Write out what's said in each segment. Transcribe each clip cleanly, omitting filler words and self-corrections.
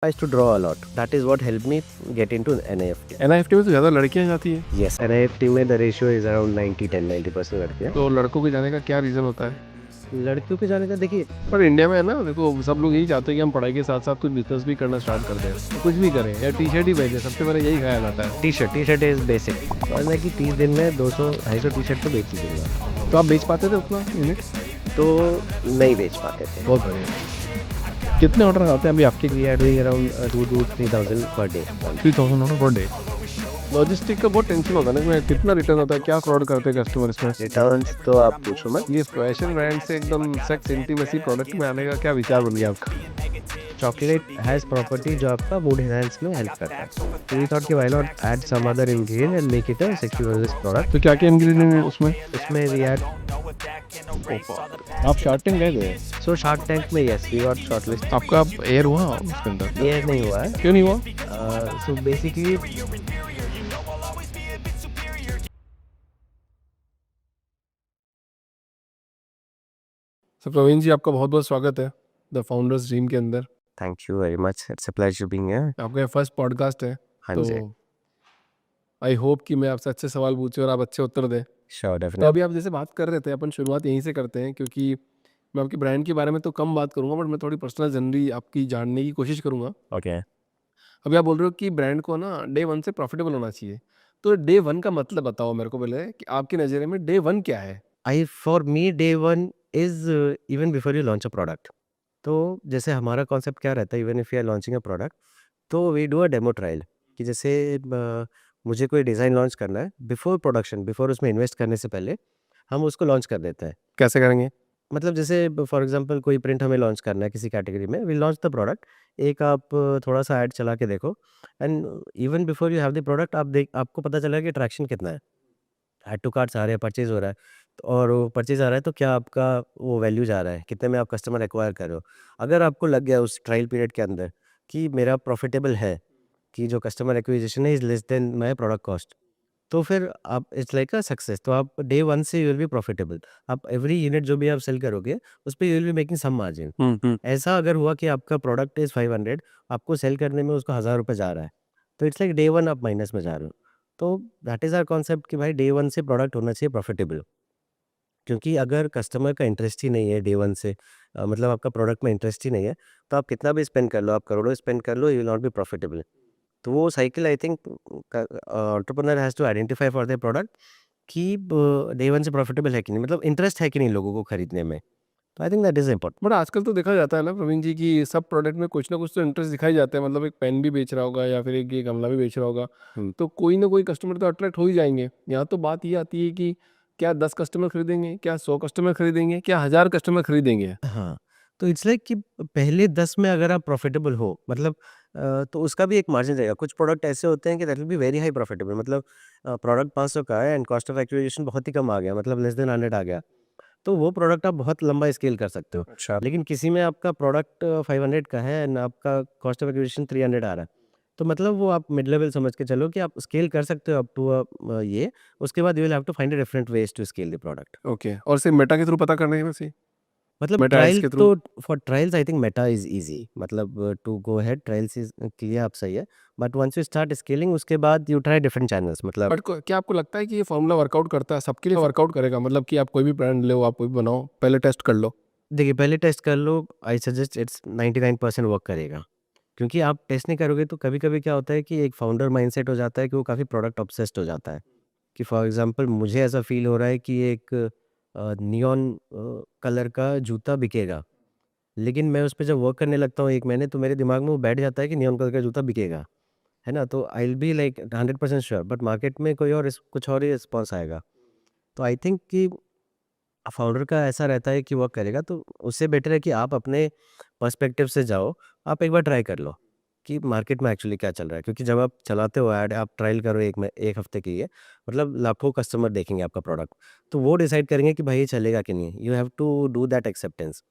I used to draw a lot. That is what helped me get into NIFT. NIFT में तो ज़्यादा लड़कियां जाती है, Yes, NIFT में the ratio is around 90-10, 90% लड़के हैं। तो लड़कों के जाने का क्या रीज़न होता है? लड़कियों के जाने का देखिए, पर इंडिया में है ना, देखो सब लोग यही चाहते हैं कि हम पढ़ाई के साथ साथ कुछ बिजनेस भी करना स्टार्ट कर दें, तो कुछ भी करें या टी शर्ट ही पहने, सबसे पहले यही ख्याल आता है। T-shirt is basic. और मैं कि 30 दिन में 200-250 टी-शर्ट तो बेच ही दूंगा। तो आप बेच पाते थे उतना यूनिट? तो नहीं बेच पाते थे। बहुत बढ़िया। कितने ऑर्डर आते हैं अभी आपके? We are doing around 2 to 3,000 per day. 3000 order per day. Logistic का बहुत टेंशन होता है ना, इसमें कितना रिटर्न होता है, क्या फ्रॉड करते हैं कस्टमर इसमें? रिटर्न्स तो आप पूछो मत। ये फैशन ब्रांड से एकदम सेक्स इंटीमेसी प्रोडक्ट में आने का क्या विचार बन गया आपका? चॉकलेट हैज प्रॉपर्टी जो आपका मूड एनहांस में हेल्प करता है। तो वी थॉट कि why not add some other ingredient and make it a sexual product. तो क्या क्या इंग्रेडिएंट है उसमें? इसमें वी ऐड आप शार्क टैंक गए थे? सो शार्क टैंक में यस वी गॉट शॉर्टलिस्ट। आपका एयर हुआ उसके अंदर? ये नहीं हुआ है। क्यों नहीं हुआ? सो बेसिकली सर प्रवीण जी, आपका बहुत बहुत स्वागत है द फाउंडर्स ड्रीम के अंदर। Thank you very much, it's a pleasure being here. आपका फर्स्ट पॉडकास्ट है, हाँ तो जी, आई होप कि मैं आपसे अच्छे सवाल पूछूं और आप अच्छे उत्तर दें। श्योर तो डेफिनेटली। अभी आप जैसे बात कर रहे थे, अपन शुरुआत यहीं से करते हैं, क्योंकि मैं आपके ब्रांड के बारे में तो कम बात करूंगा, बट मैं थोड़ी पर्सनल जनरली आपकी जानने की कोशिश करूंगा। ओके। अभी आप बोल रहे हो कि ब्रांड को ना डे वन से प्रॉफिटेबल होना चाहिए, तो डे वन का मतलब बताओ मेरे को पहले कि आपकी नज़र में डे वन क्या है? I for me day one is even before you launch a product. तो जैसे हमारा कॉन्सेप्ट क्या रहता है, even if you are launching a product, तो we do a demo trial कि जैसे मुझे कोई डिज़ाइन लॉन्च करना है, बिफोर प्रोडक्शन, बिफोर उसमें इन्वेस्ट करने से पहले हम उसको लॉन्च कर देते हैं। कैसे करेंगे? मतलब जैसे फॉर एग्जांपल कोई प्रिंट हमें लॉन्च करना है किसी कैटेगरी में, वी लॉन्च द प्रोडक्ट। एक आप थोड़ा-सा ऐड चला के देखो and even before you have the product, आपको पता चलेगा कि ट्रैक्शन कितना है। ऐड टू कार्ट्स आ रहे हैं, परचेज़ हो रहा है, तो और वो परचेज़ आ रहा है तो क्या आपका वो वैल्यू जा रहा है, कितने में आप कस्टमर एक्वायर कर रहे हो। अगर आपको लग गया उस ट्रायल पीरियड के अंदर कि मेरा प्रॉफिटेबल है, कि जो कस्टमर एक्विजिशन है is less than my product cost, तो फिर आप इट्स लाइक अ सक्सेस। तो आप डे 1 से यू विल बी प्रॉफिटेबल। आप एवरी यूनिट जो भी आप सेल करोगे, उस पे you will be making some margin. ऐसा अगर हुआ कि आपका प्रोडक्ट इज़ 500, आपको सेल करने में उसको ₹1000 जा रहा है, तो इट्स लाइक डे 1 आप माइनस में जा रहे हो। तो दैट इज़ आवर कांसेप्ट कि भाई डे 1 से प्रोडक्ट होना चाहिए प्रॉफिटेबल। क्योंकि अगर कस्टमर का इंटरेस्ट ही नहीं है डे 1 से, मतलब आपका प्रोडक्ट में इंटरेस्ट ही नहीं है, तो आप कितना भी स्पेंड कर लो, आप करोड़ों स्पेंड कर लो, you will not be profitable. तो वो cycle I think entrepreneur has to identify for their product कि डे 1 से प्रॉफिटेबल है कि नहीं, मतलब इंटरेस्ट है कि नहीं लोगों को खरीदने में। तो I think that is important. But आजकल तो देखा जाता है ना प्रवीण जी कि सब प्रोडक्ट में कुछ ना कुछ तो इंटरेस्ट दिखाई जाता है, मतलब एक पेन भी बेच रहा होगा या फिर एक ये गमला भी बेच रहा होगा, हुँ। तो कोई ना कोई कस्टमर तो अट्रैक्ट हो ही जाएंगे। यहाँ तो बात ये आती है कि क्या 10 कस्टमर खरीदेंगे, क्या 100 कस्टमर खरीदेंगे, क्या 1000 कस्टमर खरीदेंगे? हाँ, तो इट्स लाइक कि पहले 10 में अगर आप प्रॉफिटेबल हो, मतलब तो उसका भी एक मार्जिन रहेगा। कुछ प्रोडक्ट ऐसे होते हैं कि that will be very high profitable, मतलब प्रोडक्ट 500 का है एंड कॉस्ट ऑफ एक्विजिशन बहुत ही कम आ गया, मतलब लेस देन 100 आ गया। तो वो प्रोडक्ट आप बहुत लंबा स्केल कर सकते हो। अच्छा। लेकिन किसी में आपका प्रोडक्ट 500 का है एंड आपका कॉस्ट ऑफ एक्विजिशन 300 आ रहा है। तो मतलब वो आप मिड लेवल समझ के चलो कि आप स्केल कर सकते हो अप टू ये, उसके बाद you will have to find a different ways to scale the product. Okay, और सिर्फ मेटा के थ्रू पता करने में से? मतलब मेटा एड्स ट्रायल के थ्रू? तो for trials I think Meta is easy, मतलब to go ahead trials is के लिए आप सही है। But once you start scaling उसके बाद यू ट्राई डिफरेंट चैनल्स, मतलब बट क्या आपको लगता है कि ये फॉर्मूला वर्कआउट करता है, सबके लिए वर्कआउट करेगा? मतलब कि आप कोई भी ब्रांड लो, आप कोई भी बनाओ, पहले टेस्ट कर लो। देखिए पहले टेस्ट कर लो, आई सजेस्ट इट्स 99% वर्क करेगा। क्योंकि आप टेस्ट नहीं करोगे तो कभी-कभी क्या होता है कि एक फाउंडर माइंडसेट हो जाता है कि वो काफ़ी प्रोडक्ट ऑब्सेस्ड हो जाता है। कि फॉर एग्ज़ाम्पल मुझे ऐसा फ़ील हो रहा है कि एक नियॉन कलर का जूता बिकेगा। लेकिन मैं उस पे जब वर्क करने लगता हूँ 1 महीने, तो मेरे दिमाग में वो बैठ जाता है कि नियॉन कलर का जूता बिकेगा। है ना? तो I will be like 100% sure, but market में कोई और कुछ और ही रिस्पॉन्स आएगा। तो आई थिंक कि फाउंडर का ऐसा रहता है कि वर्क करेगा, तो उससे बेटर है कि आप अपने पर्सपेक्टिव से जाओ, आप एक बार ट्राई कर लो कि मार्केट में एक्चुअली क्या चल रहा है। क्योंकि जब आप चलाते हो ऐड, आप ट्रायल करो 1 हफ्ते के लिए, मतलब लाखों कस्टमर देखेंगे आपका प्रोडक्ट, तो वो डिसाइड करेंगे कि भाई ये चलेगा कि नहीं। You have to do that acceptance.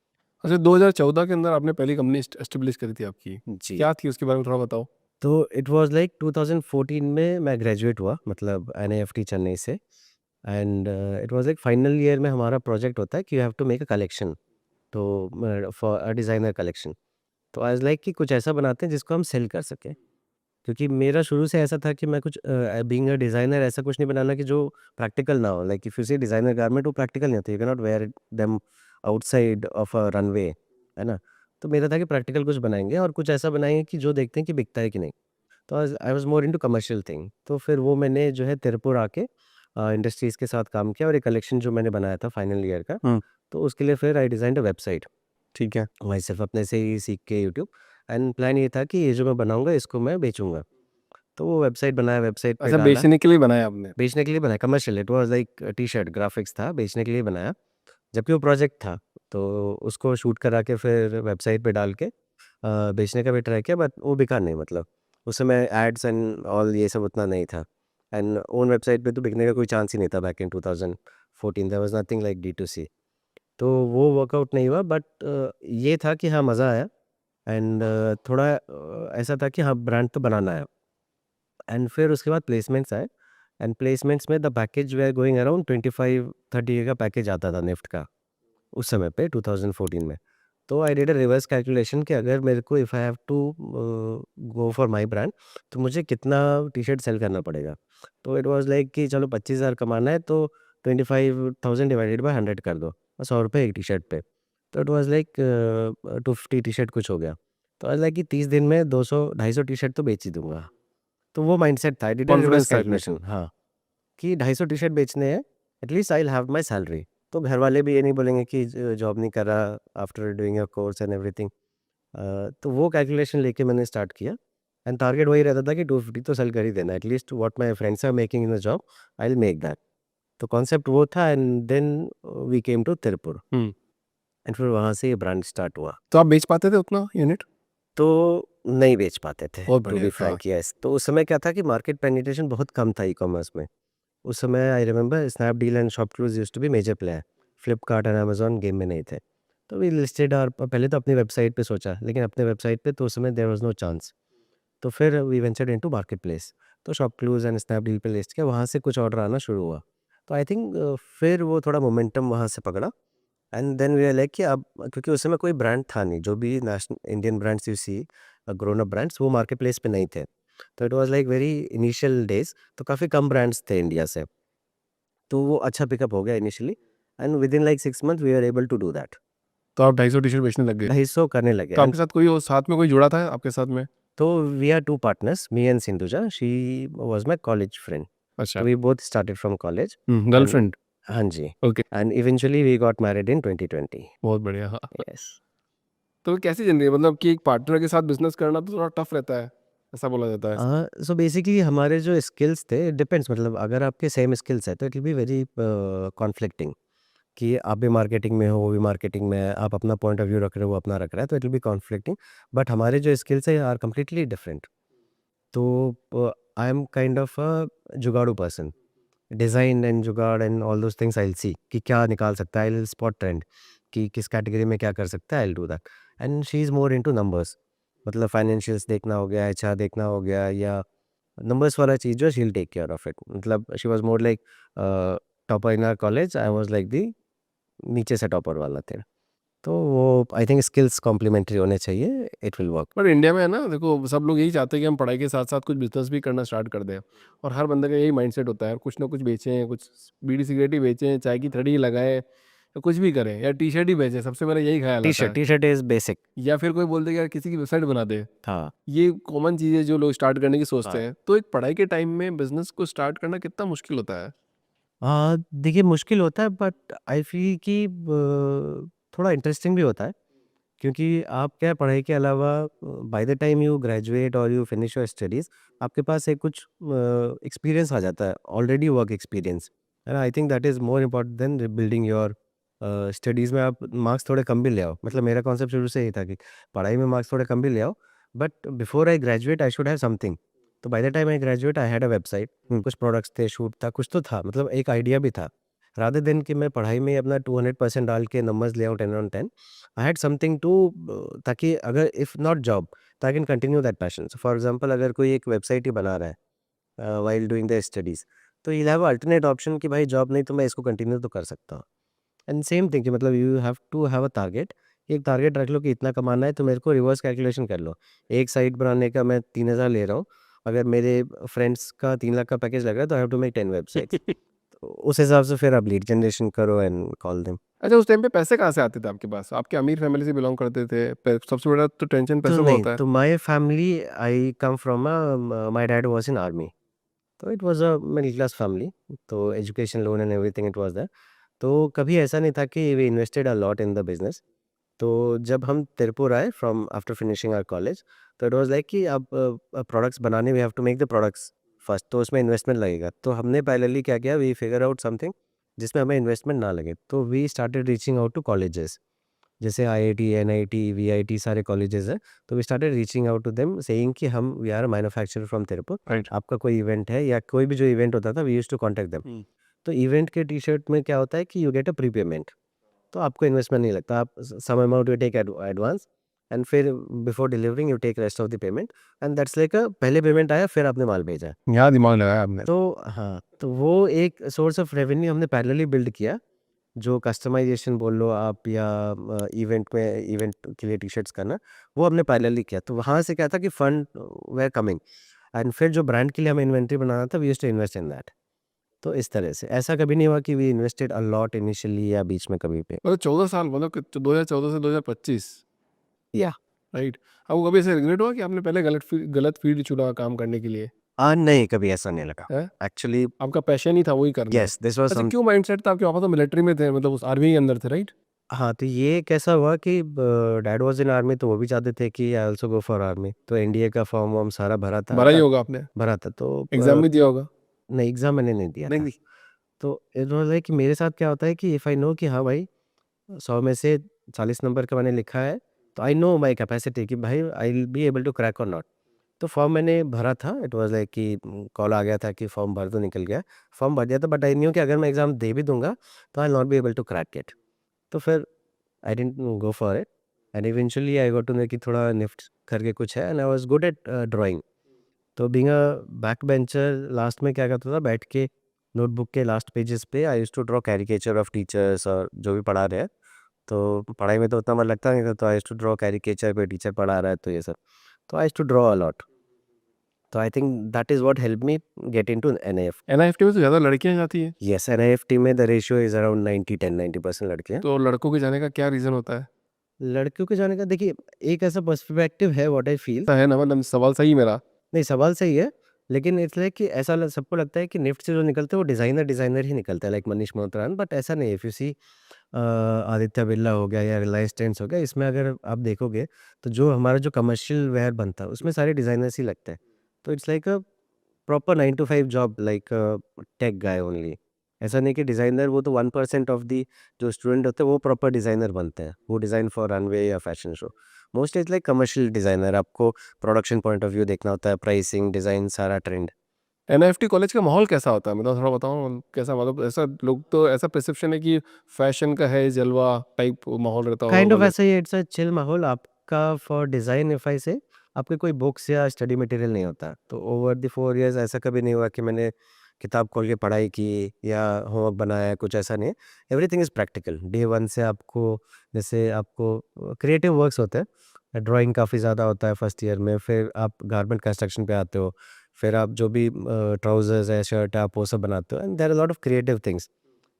अच्छा, 2014 के अंदर आपने पहली कंपनी एस्टेब्लिश करी थी आपकी, जी। क्या थी उसके बारे में थोड़ा बताओ? तो इट वाज़ लाइक 2014 में मैं ग्रेजुएट हुआ, मतलब एनआईएफटी चेन्नई से। And it was like final year में हमारा प्रोजेक्ट होता है कि you have to make a collection, तो फॉर अ डिज़ाइनर कलेक्शन। तो आई वाज़ लाइक कि कुछ ऐसा बनाते हैं जिसको हम सेल कर सकें। क्योंकि मेरा शुरू से ऐसा था कि मैं कुछ बीइंग अ डिज़ाइनर ऐसा कुछ नहीं बनाना कि जो प्रैक्टिकल ना हो। Like if you see designer garment, वो प्रैक्टिकल नहीं होती, you can not wear them outside of a runway, है ना? तो मेरा था कि प्रैक्टिकल कुछ बनाएँगे और कुछ ऐसा बनाएँगे कि जो देखते हैं कि बिकता है कि नहीं। तो I was more into commercial thing. तो फिर वो मैंने जो है तिरुपुर आके इंडस्ट्रीज़ के साथ काम किया और एक कलेक्शन जो मैंने बनाया था फाइनल ईयर का, हुँ, तो उसके लिए फिर आई डिज़ाइन्ड अ वेबसाइट ठीक है। माई सेल्फ, अपने से ही सीख के यूट्यूब। एंड प्लान ये था कि ये जो मैं बनाऊँगा इसको मैं बेचूँगा। तो वो वेबसाइट बनाया, वेबसाइट पे अच्छा, डाला, बेचने के लिए बनाया आपने? बेचने के लिए बनाया, commercial, it was like t-shirt graphics था, बेचने के लिए बनाया। जबकि वो प्रोजेक्ट था, तो उसको शूट करा के फिर वेबसाइट पे डाल के बेचने का भी ट्राई किया, बट वो बिका नहीं, मतलब उस समय एड्स एंड ऑल ये सब उतना नहीं था। एंड ओन वेबसाइट पे तो बिकने का कोई चांस ही नहीं था back in 2014, there was nothing like D2C। तो वो वर्कआउट नहीं हुआ, बट ये था कि हाँ, मज़ा आया। एंड थोड़ा ऐसा था कि हाँ, ब्रांड तो बनाना है। एंड फिर उसके बाद प्लेसमेंट्स आए। एंड प्लेसमेंट्स में the package we are going around 25-30 का पैकेज आता था निफ्ट का, उस समय पे 2014 में। तो I did a reverse calculation कि अगर मेरे को if I have to go for my brand, तो मुझे कितना टी-शर्ट सेल करना पड़ेगा। तो इट वाज़ लाइक कि चलो 25,000 कमाना है, तो 25,000 डिवाइडेड बाय 100 कर दो, और ₹100 एक टी-शर्ट पे। तो इट वाज़ लाइक 250 टी-शर्ट कुछ हो गया। तो आई वाज़ लाइक कि 30 दिन में 200 250 टी-शर्ट तो बेच ही दूँगा। तो वो माइंडसेट था, आई डिड अ रिवर्स कॉन्फिडेंस था इतने कैलकुलेशन, को। हाँ, कि 250 टी-शर्ट बेचने हैं, at least I will have my salary. तो घर वाले भी ये नहीं बोलेंगे कि जॉब नहीं कर रहा after doing your course and everything. तो वो कैलकुलेशन लेके मैंने स्टार्ट किया। एंड टारगेट वही रहता था कि 250 तो सेल कर ही देना, at least what my friends are making in the job, I will make that. तो कॉन्सेप्ट वो था। And then we came to Tirupur, hmm, and फिर वहाँ से ये ब्रांड स्टार्ट हुआ। तो आप बेच पाते थे उतना यूनिट? तो नहीं बेच पाते थे, बहुत टू बढ़िया, बी हाँ। Frank, yes. तो उस समय क्या था कि मार्केट पेनिट्रेशन बहुत कम था ई-कॉमर्स में। उस समय I remember Snapdeal and ShopClues used to be major player. Flipkart and Amazon game में नहीं थे। तो वी लिस्टेड और पहले तो अपनी वेबसाइट पे सोचा, लेकिन अपने वेबसाइट पे तो उस समय देयर वाज़ नो चांस। तो फिर वी वेंचर्ड इनटू मार्केटप्लेस। तो शॉपक्लूज़ एंड स्नैपडील पे लिस्ट किया, वहाँ से कुछ ऑर्डर आना शुरू हुआ। तो आई थिंक फिर वो थोड़ा मोमेंटम वहाँ से पकड़ा। And then we are like कि अब, क्योंकि उस समय कोई ब्रांड था नहीं, जो भी national Indian brands you see, grown up brands, वो मार्केटप्लेस पे नहीं थे। तो it was like very initial days, तो काफ़ी कम ब्रांड्स थे इंडिया से। तो वो अच्छा पिकअप हो गया initially. And within like 6 month we are able to do that. तो आप 250 टी-शर्ट बेचने लग गए। 250 करने लगे। तो एंड आपके साथ कोई और साथ में कोई जुड़ा था आपके साथ में? तो we are 2 partners, me and Sindhuja, she was my college friend. अच्छा। तो we both started from college. हुँ, एंड गर्लफ्रेंड? हाँ जी। Okay, and eventually we got married in 2020। बहुत बढ़िया, हाँ। यस। तो कैसी ज़िंदगी मतलब कि एक पार्टनर के साथ बिज़नेस करना तो थोड़ा टफ रहता है, ऐसा बोला जाता है। सो बेसिकली हमारे जो स्किल्स थे, डिपेंड्स, मतलब अगर आपके सेम स्किल्स है तो it will be very conflicting, कि आप भी मार्केटिंग में हो, वो भी मार्केटिंग में है, आप अपना पॉइंट ऑफ व्यू रख रहे हो, वो अपना रख रहा है, तो it will be conflicting. But हमारे जो स्किल्स है आर कम्प्लीटली डिफरेंट। तो I am kind of a जुगाड़ू person. Design and jugaad and all those things I will see कि क्या निकाल सकता है, आई विल स्पॉट ट्रेंड कि किस कैटेगरी में क्या कर सकता है, I will do that. And she is more into numbers, मतलब फाइनेंशियल्स देखना हो गया, एचआर देखना हो गया, या नंबर्स वाला चीज़ जो she will take care of it. मतलब she was more like topper in our college, I was like the नीचे से टॉपर वाला थे। तो वो आई थिंक स्किल्स कॉम्प्लीमेंट्री होने चाहिए, इट विल वर्क। पर इंडिया में है ना, देखो सब लोग यही चाहते हैं कि हम पढ़ाई के साथ-साथ कुछ बिज़नेस भी करना स्टार्ट कर दें और हर बंदे का यही माइंडसेट होता है, कुछ ना कुछ बेचें, कुछ बीड़ी सिगरेट ही बेचें, चाय की थड़ी ही लगाएँ या कुछ भी करें या टी-शर्ट ही बेचें, सबसे पहले यही ख़्याल आता टी-शर्ट, है। T-shirt is basic. या फिर कोई बोल दे कि यार किसी की वेबसाइट बना दे। हाँ, ये कॉमन चीज़ है जो लोग स्टार्ट करने की सोचते हाँ। हैं। तो एक पढ़ाई के टाइम में बिज़नेस को स्टार्ट करना कितना मुश्किल होता है? देखिए मुश्किल होता है, बट आई फ़ील कि थोड़ा इंटरेस्टिंग भी होता है। क्योंकि आप क्या है, पढ़ाई के अलावा bye the time you graduate और यू फिनिश योर स्टडीज़, आपके पास एक कुछ एक्सपीरियंस आ जाता है, ऑलरेडी वर्क एक्सपीरियंस, है ना? आई think that is more important then building your studies में आप मार्क्स थोड़े कम भी ले आओ। मतलब मेरा कॉन्सेप्ट शुरू से यही था कि पढ़ाई में मार्क्स थोड़े कम भी ले आओ, but before I graduate I should have something. तो by the time I graduate I had a website, हुँ। कुछ प्रोडक्ट्स थे, शूट था, कुछ तो था, मतलब एक आइडिया भी था। रादर देन कि मैं पढ़ाई में अपना 200% डाल के नंबर्स ले आऊँ 10 on 10, I had something to, ताकि अगर इफ नॉट जॉब, तो I can continue that passion. So for example अगर कोई एक वेबसाइट ही बना रहा है व्हाइल डूइंग द स्टडीज़, तो he will have alternate option कि भाई जॉब नहीं तो मैं इसको कंटिन्यू तो कर सकता हूँ। एंड सेम थिंग कि मतलब you have to have a target एक टारगेट रख लो कि इतना कमाना है, तो मेरे को रिवर्स कैलकुलेशन कर लो। एक साइट बनाने का मैं 3000 ले रहा हूँ, अगर मेरे फ्रेंड्स का 3 लाख का पैकेज लग रहा है, तो I have to make 10 websites. तो उस हिसाब से फिर आप लीड जनरेशन करो एंड कॉल देम। अच्छा, उस टाइम पे पैसे कहाँ से आते थे आपके पास? आपके अमीर फैमिली से बिलोंग करते थे? सबसे बड़ा तो टेंशन तो पैसों का नहीं, होता है। तो my family, I come from my dad was in army, तो it was a middle class family, तो education loan and everything it was there. तो कभी ऐसा नहीं था कि we invested a lot in the business. तो जब हम तिरुपुर आए from after finishing our college, तो इट वाज लाइक कि अब प्रोडक्ट्स बनाने, we have to make the products first, तो उसमें इन्वेस्टमेंट लगेगा। तो हमने पहले क्या किया, वी फिगर आउट समथिंग जिसमें हमें इन्वेस्टमेंट ना लगे, तो we started reaching out to colleges, जैसे आईआईटी, एनआईटी, वीआईटी सारे कॉलेजेस हैं। तो we started reaching out to them saying कि हम we are manufacturer from Tirupur, right. आपका कोई इवेंट है या कोई भी जो इवेंट होता था, we used to contact them. तो इवेंट के टी-शर्ट में क्या होता है कि you get a pre payment, तो आपको इन्वेस्टमेंट नहीं लगता, आप some amount you take advance and फिर before delivering you take rest of the payment, and that's like a पहले पेमेंट आया फिर आपने माल भेजा। यहाँ दिमाग लगाया आपने। तो हाँ, तो वो एक सोर्स ऑफ रेवेन्यू हमने पैरेलली बिल्ड किया, जो कस्टमाइजेशन बोल लो आप या इवेंट के लिए टी-शर्ट्स करना, वो हमने पैरेलली किया। तो वहाँ से क्या था कि फंड वेयर कमिंग, एंड फिर जो ब्रांड के लिए हमें इन्वेंटरी बनाना था, we used to invest in that. तो इस तरह से ऐसा कभी नहीं हुआ कि we invested a lot initially या बीच में कभी पे। मतलब 14 साल, मतलब कि 2014 से 2025। या राइट। आपको कभी ऐसे रिग्रेट हुआ कि आपने पहले गलत फील्ड चुना काम करने के लिए? नहीं, कभी ऐसा नहीं लगा। है? एक्चुअली आपका पैशन ही था वही करना। येस, दिस वाज़ अच्छा, सम क्यों माइंडसेट था आपके? पापा तो मिलिट्री में थे, मतलब उस आर्मी के अंदर थे, राइट? हाँ, तो ये कैसा हुआ कि डैड वाज़ इन आर्मी, तो वो भी चाहते थे कि I also go for army, तो एनडीए का फॉर्म वॉर्म सारा भरा था भरा ही होगा आपने? भरा था तो एग्जाम भी दिया होगा? नहीं, एग्ज़ाम मैंने नहीं दिया नहीं था। दी? तो इट वाज़ लाइक कि मेरे साथ क्या होता है कि इफ आई नो कि हाँ भाई, 100 में से 40 नंबर का मैंने लिखा है, तो आई नो माय कैपेसिटी कि भाई I will be able to crack और नॉट। तो फॉर्म मैंने भरा था, इट वाज़ लाइक कि कॉल आ गया था कि फॉर्म भर दो, निकल गया। फॉर्म भर दिया था, बट आई न्यू कि अगर मैं एग्ज़ाम दे भी दूँगा, तो I will not be able to crack it. तो फिर I didn't go for it, and eventually I got to know कि थोड़ा निफ्ट करके कुछ है, and I was good at drawing. तो being a back bencher, last में क्या करता था, बैठ के नोटबुक के लास्ट पेजेस पे I used to draw caricature of teachers और जो भी पढ़ा रहे हैं। तो पढ़ाई में तो उतना मन लगता नहीं था, तो I used to draw caricature, कोई टीचर पढ़ा रहा है तो ये सब। तो I used to draw a lot. तो I think that is what helped me get into NIF. NIFT में तो ज़्यादा लड़कियां जाती है। येस, एनआईएफटी में द रेशियो इज़ अराउंड 90-10, 90% लड़के हैं। तो लड़कों के जाने का क्या रीज़न होता है? लड़कियों के जाने का देखिए, एक ऐसा पर्सपेक्टिव है व्हाट आई फील। ऐसा है ना, मतलब सवाल सही मेरा? नहीं, सवाल सही है, लेकिन इट्स लाइक कि ऐसा सबको लगता है कि निफ्ट से जो निकलते हैं वो डिज़ाइनर डिज़ाइनर ही निकलता है, लाइक मनीष मोहतरान, बट ऐसा नहीं है। इफ़ यू सी आदित्य बिरला हो गया या रिलायंस ट्रेंड्स हो गया, इसमें अगर आप देखोगे, तो जो हमारा जो कमर्शियल वेयर बनता है उसमें सारे डिज़ाइनर्स ही लगते हैं। तो it's like a proper 9 to 5 job, like tech guy only. ऐसा नहीं कि डिज़ाइनर, वो तो 1% ऑफ दी जो स्टूडेंट होते हैं वो प्रॉपर डिज़ाइनर बनते हैं, वो डिज़ाइन फॉर रनवे या fashion show. Mostly it's like commercial designer, आपको प्रोडक्शन पॉइंट ऑफ व्यू देखना होता है, प्राइसिंग, डिज़ाइन, सारा ट्रेंड। एनआईएफटी कॉलेज का माहौल कैसा होता है? मतलब थोड़ा बताओ कैसा, मतलब ऐसा लोग तो ऐसा परसेप्शन है कि फैशन का है जलवा टाइप माहौल रहता होगा काइंड ऑफ कॉलेज। ऐसा ही है, इट्स अ चिल माहौल आपका फॉर डिज़ाइन, इफ आई से आपके कोई बुक्स या स्टडी मटेरियल नहीं होता। तो ओवर द 4 इयर्स ऐसा कभी नहीं हुआ कि मैंने किताब खोल के पढ़ाई की या होमवर्क बनाया, कुछ ऐसा नहीं है। एवरीथिंग इज़ प्रैक्टिकल डे 1 से। आपको जैसे आपको क्रिएटिव वर्क्स होते हैं, ड्राइंग काफ़ी ज़्यादा होता है फर्स्ट ईयर में, फिर आप गारमेंट कंस्ट्रक्शन पे आते हो, फिर आप जो भी ट्राउज़र्स है, शर्ट है, आप वो सब बनाते हो, and there are a lot of creative things,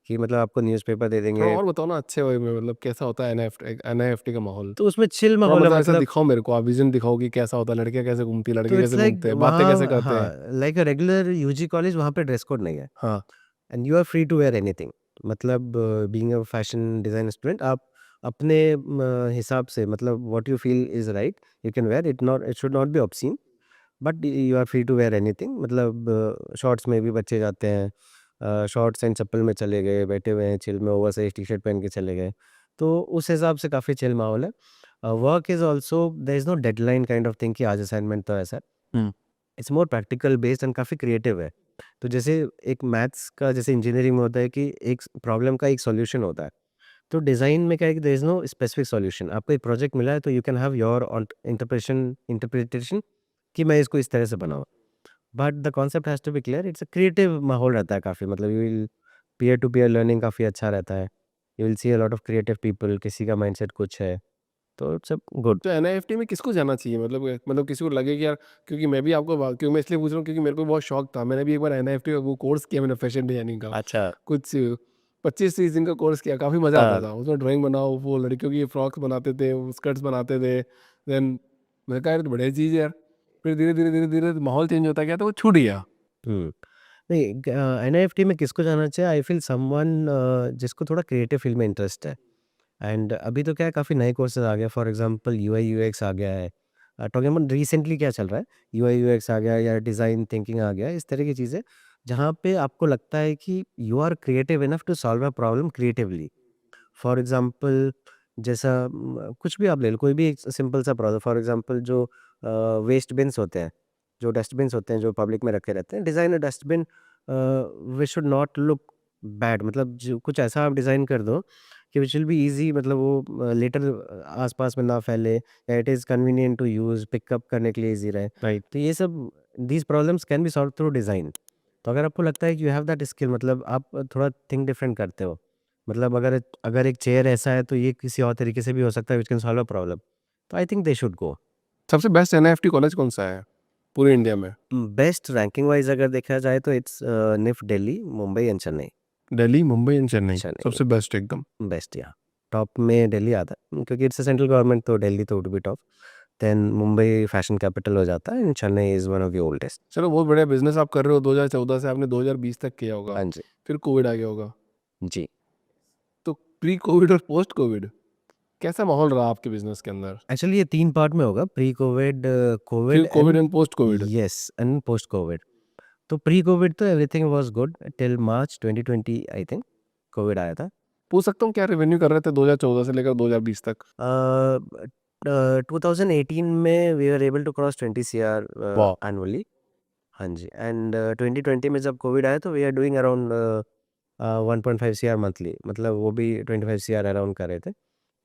कि मतलब आपको न्यूज़पेपर दे थोड़ा देंगे। और बताओ ना अच्छे वे में, मतलब कैसा होता है एनआईएफटी का माहौल? तो उसमें चिल थोड़ा माहौल है, मतलब ऐसा मतलब दिखाओ मेरे को, आप विजन दिखाओ कि कैसा होता है, लड़कियां कैसे घूमती, लड़के तो इट्स कैसे लाइक घूमते हैं, बातें कैसे वहाँ, करते हैं? हाँ, like a regular UG college, वहाँ पे ड्रेस कोड नहीं है, हाँ। And you are free to wear anything. मतलब being a fashion design student, आप अपने हिसाब से, मतलब what you feel is right, you can wear it, not, it should not be obscene, but you are free to wear anything. मतलब shorts में भी बच्चे जाते हैं, शॉर्ट्स एंड चप्पल में चले गए, बैठे हुए हैं चिल में, ओवरसाइज़ टी-शर्ट पहन के चले गए। तो उस हिसाब से काफ़ी चिल माहौल है। Work is also, there is no deadline kind of thing कि आज असाइनमेंट, तो ऐसा हम्म। It's more practical based and काफ़ी क्रिएटिव है। तो जैसे एक मैथ्स का, जैसे इंजीनियरिंग में होता है कि एक प्रॉब्लम का एक सॉल्यूशन होता है, तो डिज़ाइन में क्या है कि there is no specific solution. आपको एक प्रोजेक्ट मिला है, तो you can have your interpretation कि मैं इसको इस तरह से बनाऊँ। But the concept has to be clear, it's a creative माहौल रहता है काफ़ी, मतलब you will peer to peer learning काफ़ी अच्छा रहता है। You will see a lot of creative people, किसी का माइंडसेट कुछ है। तो इट्स गुड। तो एनआईएफटी में किसको जाना चाहिए, मतलब किसी को लगे कि यार, क्योंकि मैं भी क्योंकि मैं इसलिए पूछ रहा हूँ क्योंकि मेरे को बहुत शौक था, मैंने भी एक बार एनआईएफटी का वो कोर्स किया, मैंने फैशन डिजाइनिंग का अच्छा। कुछ 25-30 दिन का कोर्स किया, काफ़ी मज़ा आता हाँ। था उसमें। ड्राइंग बनाओ, वो लड़कियों की फ्रॉक्स बनाते थे, वो स्कर्ट्स बनाते थे। देन मैंने कहा यार तो बढ़िया चीज़ है यार। फिर धीरे धीरे माहौल चेंज होता गया तो वो छूट गया। हुँ। नहीं, एनआईएफटी में किसको जाना चाहिए? आई फ़ील समवन जिसको थोड़ा क्रिएटिव फ़ील्ड में इंटरेस्ट है। एंड अभी तो क्या है, काफ़ी नए कोर्सेज़ आ गए, फॉर एग्ज़ाम्पल यूआई यूएक्स आ गया है। टॉकिंग अबाउट रिसेंटली क्या चल रहा है, यूआई यूएक्स आ गया या डिज़ाइन थिंकिंग आ गया, इस तरह की चीज़ें, जहाँ पे आपको लगता है कि you are creative enough to solve a problem creatively. For example जैसा कुछ भी आप ले लो, कोई भी एक सिंपल सा प्रॉब्लम, फॉर एग्ज़ाम्पल जो वेस्ट बिन्स होते हैं, जो डस्टबिन्स होते हैं, जो पब्लिक में रखे रहते हैं, design a dustbin which should not look bad, मतलब जो कुछ ऐसा आप डिज़ाइन कर दो कि व्हिच विल बी ईज़ी, मतलब वो लेटर आस-पास में ना फैले, या it is convenient to use, pickup करने के लिए ईज़ी रहे। राइट। तो ये सब these problems can be solved through design. तो अगर आपको लगता है कि यू हैव दैट स्किल, मतलब आप थोड़ा थिंक डिफरेंट करते हो, मतलब अगर अगर एक चेयर ऐसा है तो ये किसी और तरीके से भी हो सकता है which can solve a problem. तो I think they should go. सबसे बेस्ट एनआईएफटी कॉलेज कौन सा है पूरे इंडिया में? बेस्ट रैंकिंग वाइज़ अगर देखा जाए तो it's NIFT Delhi, Mumbai and Chennai. Delhi, Mumbai and Chennai Chennai सबसे बेस्ट एकदम। बेस्ट, या टॉप में दिल्ली आता है क्योंकि इट्स अ सेंट्रल गवर्नमेंट, तो दिल्ली तो would be top. Then Mumbai fashion capital हो जाता है, and Chennai is one of the oldest. चलो बहुत बढ़िया बिजनेस आप कर रहे हो, 2014 से आपने 2020 तक किया होगा, हाँ जी। फिर कोविड आ गया होगा। जी। तो प्री कोविड और पोस्ट कोविड कैसा माहौल रहा आपके बिजनेस के अंदर? एक्चुअली ये 3 पार्ट में होगा, प्री कोविड, फिर Covid Covid and and post Covid. Yes and post Covid. तो प्री कोविड तो everything was good till March 2020 I think, Covid आया था। पूछ सकता हूँ क्या रेवेन्यू कर रहे थे 2014 से लेकर 2020 तक? 2018 में we are able to cross 20 CR वाह। एनुअली। हाँ जी, एंड 2020 में जब कोविड आया तो we are doing around 1.5 CR monthly, मतलब वो भी 25 सीआर अराउंड कर रहे थे।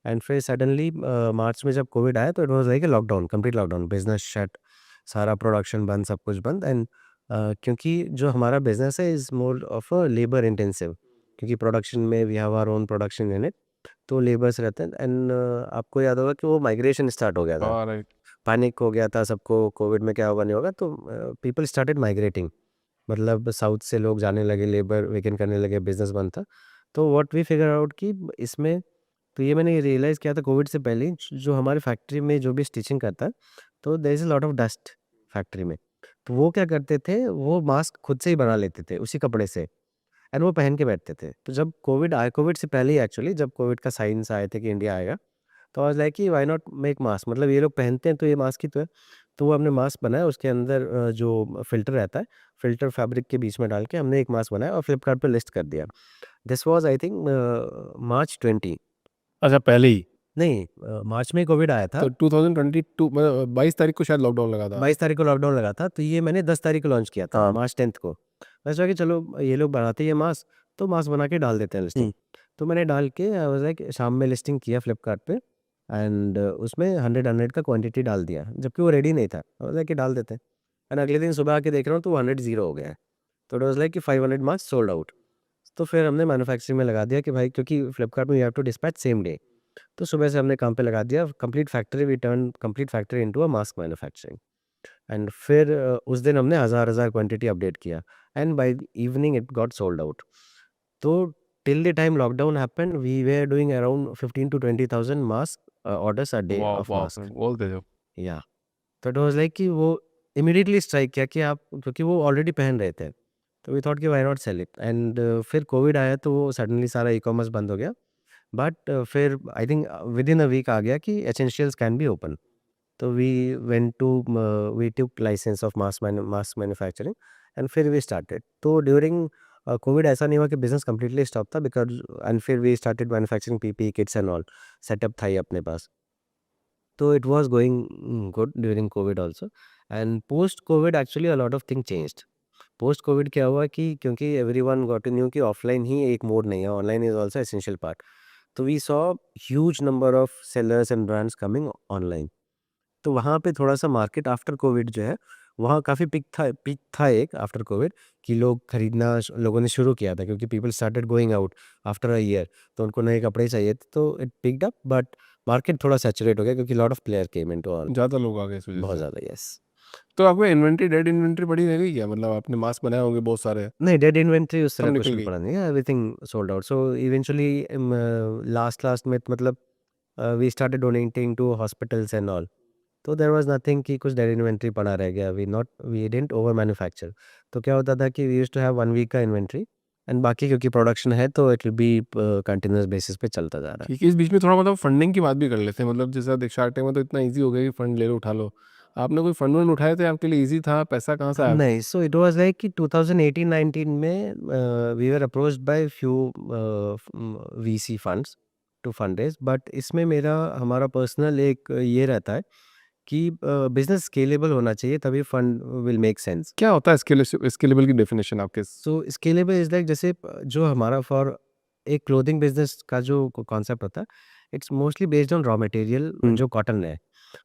एंड फिर सडनली मार्च में जब कोविड आया तो it was like a lockdown, complete lockdown, business shut, सारा प्रोडक्शन बंद, सब कुछ बंद। एंड क्योंकि जो हमारा बिजनेस है is more of a labour intensive, क्योंकि प्रोडक्शन में we have our own production unit, तो लेबर्स रहते हैं। एंड आपको याद होगा कि वो माइग्रेशन स्टार्ट हो गया था, हाँ राइट। पैनिक हो गया था सबको, कोविड में क्या होगा नहीं होगा, तो पीपल स्टार्टेड माइग्रेटिंग, मतलब साउथ से लोग जाने लगे, लेबर वेकेंट करने लगे, बिजनेस बंद था। तो व्हाट वी फिगर आउट कि इसमें, तो ये मैंने रियलाइज़ किया था कोविड से पहले ही, जो हमारे फैक्ट्री में जो भी स्टिचिंग करता है, तो there is a lot of dust factory में। तो वो क्या करते थे, वो मास्क खुद से ही बना लेते थे उसी कपड़े से, एंड वो पहन के बैठते थे। तो जब कोविड आया, कोविड से पहले ही एक्चुअली, जब कोविड का साइंस आए थे कि इंडिया आएगा, तो आई वाज़ लाइक कि व्हाई नॉट मेक मास्क, मतलब ये लोग पहनते हैं तो ये मास्क ही तो है। तो वो हमने मास्क बनाया, उसके अंदर जो फ़िल्टर रहता है, फ़िल्टर फैब्रिक के बीच में डाल के हमने एक मास्क बनाया और फ्लिपकार्ट पे लिस्ट कर दिया। This was I think March 20। अच्छा पहले ही। नहीं, मार्च में ही कोविड आया था, तो 2022 मतलब 22 तारीख को शायद लॉकडाउन लगा था। 22 तारीख को लॉकडाउन लगा था, तो ये मैंने 10 तारीख को लॉन्च किया था, हाँ। मार्च 10th को। मैं सोचा कि चलो ये लोग बनाते ही हैं मास्क, तो मास्क बना के डाल देते हैं लिस्टिंग। तो मैंने डाल के आई वाज़ लाइक शाम में लिस्टिंग किया फ्लिपकार्ट पे, एंड उसमें 100 का क्वांटिटी डाल दिया, जबकि वो रेडी नहीं था। आई वाज़ लाइक कि डाल देते हैं, एंड अगले दिन सुबह आके देख रहा हूँ तो वो 100 ज़ीरो हो गया है। तो इट वाज़ लाइक कि 500 मास्क सोल्ड आउट। तो फिर हमने मैन्युफैक्चरिंग में लगा दिया कि भाई, क्योंकि फ्लिपकार्ट में you have to dispatch same day. तो सुबह से हमने काम पे लगा दिया, complete factory, we turn complete factory into a mask manufacturing. And फिर उस दिन हमने हज़ार-हज़ार क्वांटिटी अपडेट किया, and by the evening it got sold out. तो till the time lockdown happened we were doing around 15 to 20,000 mask orders a day वाह ऑफ वाह, मास्क। बोल दे जो। या तो इट वाज़ लाइक कि वो इमीडिएटली स्ट्राइक किया कि आप, क्योंकि वो ऑलरेडी पहन रहे थे, तो वी थॉट कि why not sell it. And फिर कोविड आया तो वो सडनली सारा ई-कॉमर्स बंद हो गया। बट फिर I think within a week आ गया कि एसेंशियल्स कैन बी ओपन। तो we went to we took license of mask manufacturing, and फिर वी स्टार्टेड। तो ड्यूरिंग कोविड ऐसा नहीं हुआ कि बिजनेस कंप्लीटली स्टॉप था, बिकॉज एंड फिर we started manufacturing PPE kits and all, setup था ही अपने पास। तो it was going good during Covid also. And post Covid actually a lot of thing changed. Post Covid क्या हुआ कि क्योंकि एवरीवन गॉट टू न्यू कि ऑफलाइन ही एक मोड नहीं है, online is also essential part. तो we saw huge number of sellers and brands coming online. तो वहाँ पे थोड़ा-सा मार्केट आफ्टर कोविड जो है, वहाँ काफ़ी पीक था एक आफ्टर कोविड, कि लोग खरीदना लोगों ने शुरू किया था, क्योंकि people started going out after a year, तो उनको नए कपड़े चाहिए थे, तो it picked up. But market थोड़ा सैचुरेट हो गया क्योंकि lot of player came into on, ज़्यादा लोग आ गए इस वजह बहुत से। ज़्यादा, यस। तो आपको इन्वेंटरी डेड इन्वेंटरी पड़ी रह गई क्या? मतलब आपने मास्क बनाए होंगे बहुत सारे, नहीं, डेड इन्वेंटरी उस सब तरह कुछ निकल भी गई? पड़ा नहीं है, everything sold out. So eventually last में मतलब we started donating to hospitals and all. तो देयर वाज़ नथिंग कि कुछ डेड इन्वेंटरी पड़ा रह गया, वी डिडंट ओवर मैन्युफैक्चर। तो क्या होता था कि we used to have 1 week का इन्वेंटरी एंड बाकी क्योंकि प्रोडक्शन है तो it will be continuous basis पे चलता जा रहा है। ठीक है, इस बीच में थोड़ा मतलब फंडिंग की बात भी कर लेते हैं। मतलब जैसे देख शार्क टैंक में तो इतना ईज़ी हो गया कि फंड ले लो, उठा लो। आपने कोई फंड वंड उठाए थे? आपके लिए ईज़ी था? पैसा कहाँ से आया? नहीं, सो इट वाज़ लाइक कि 2018-19 में we were approached by few VC funds to fund raise, but इसमें मेरा हमारा पर्सनल एक ये रहता है कि बिज़नेस स्केलेबल होना चाहिए तभी फंड विल मेक सेंस। क्या होता है स्केलेबल की डेफिनेशन आपके? सो स्केलेबल इज़ लाइक जैसे जो हमारा फॉर एक क्लोथिंग बिज़नेस का जो कॉन्सेप्ट होता है, it's mostly based on raw material hmm. जो कॉटन है।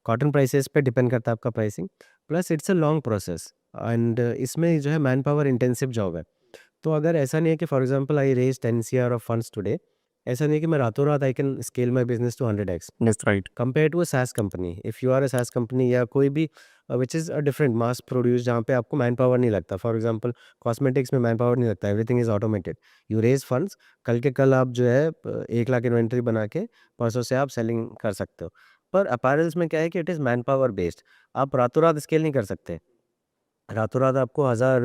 कॉटन प्राइसेस पे डिपेंड करता है आपका pricing, plus it's a long process and इसमें जो है मैन पावर इंटेंसिव जॉब है। तो अगर ऐसा नहीं है कि for example I raise 10 CR of funds today, ऐसा नहीं है कि मैं रातों-रात I can scale my business to 100x। Yes, right. Compare to a SaaS company, if you are a SaaS company या कोई भी which is a different mass produce जहाँ पे आपको मैन पावर नहीं लगता। फॉर एग्जांपल कॉस्मेटिक्स में man power नहीं लगता, everything is automated. You raise funds, कल के कल आप जो है 1 लाख इन्वेंट्री बना के परसों से आप सेलिंग कर सकते हो। पर अपैरल्स में क्या है कि it is man power based. आप रातों रात स्केल नहीं कर सकते। रातों रात आपको 1000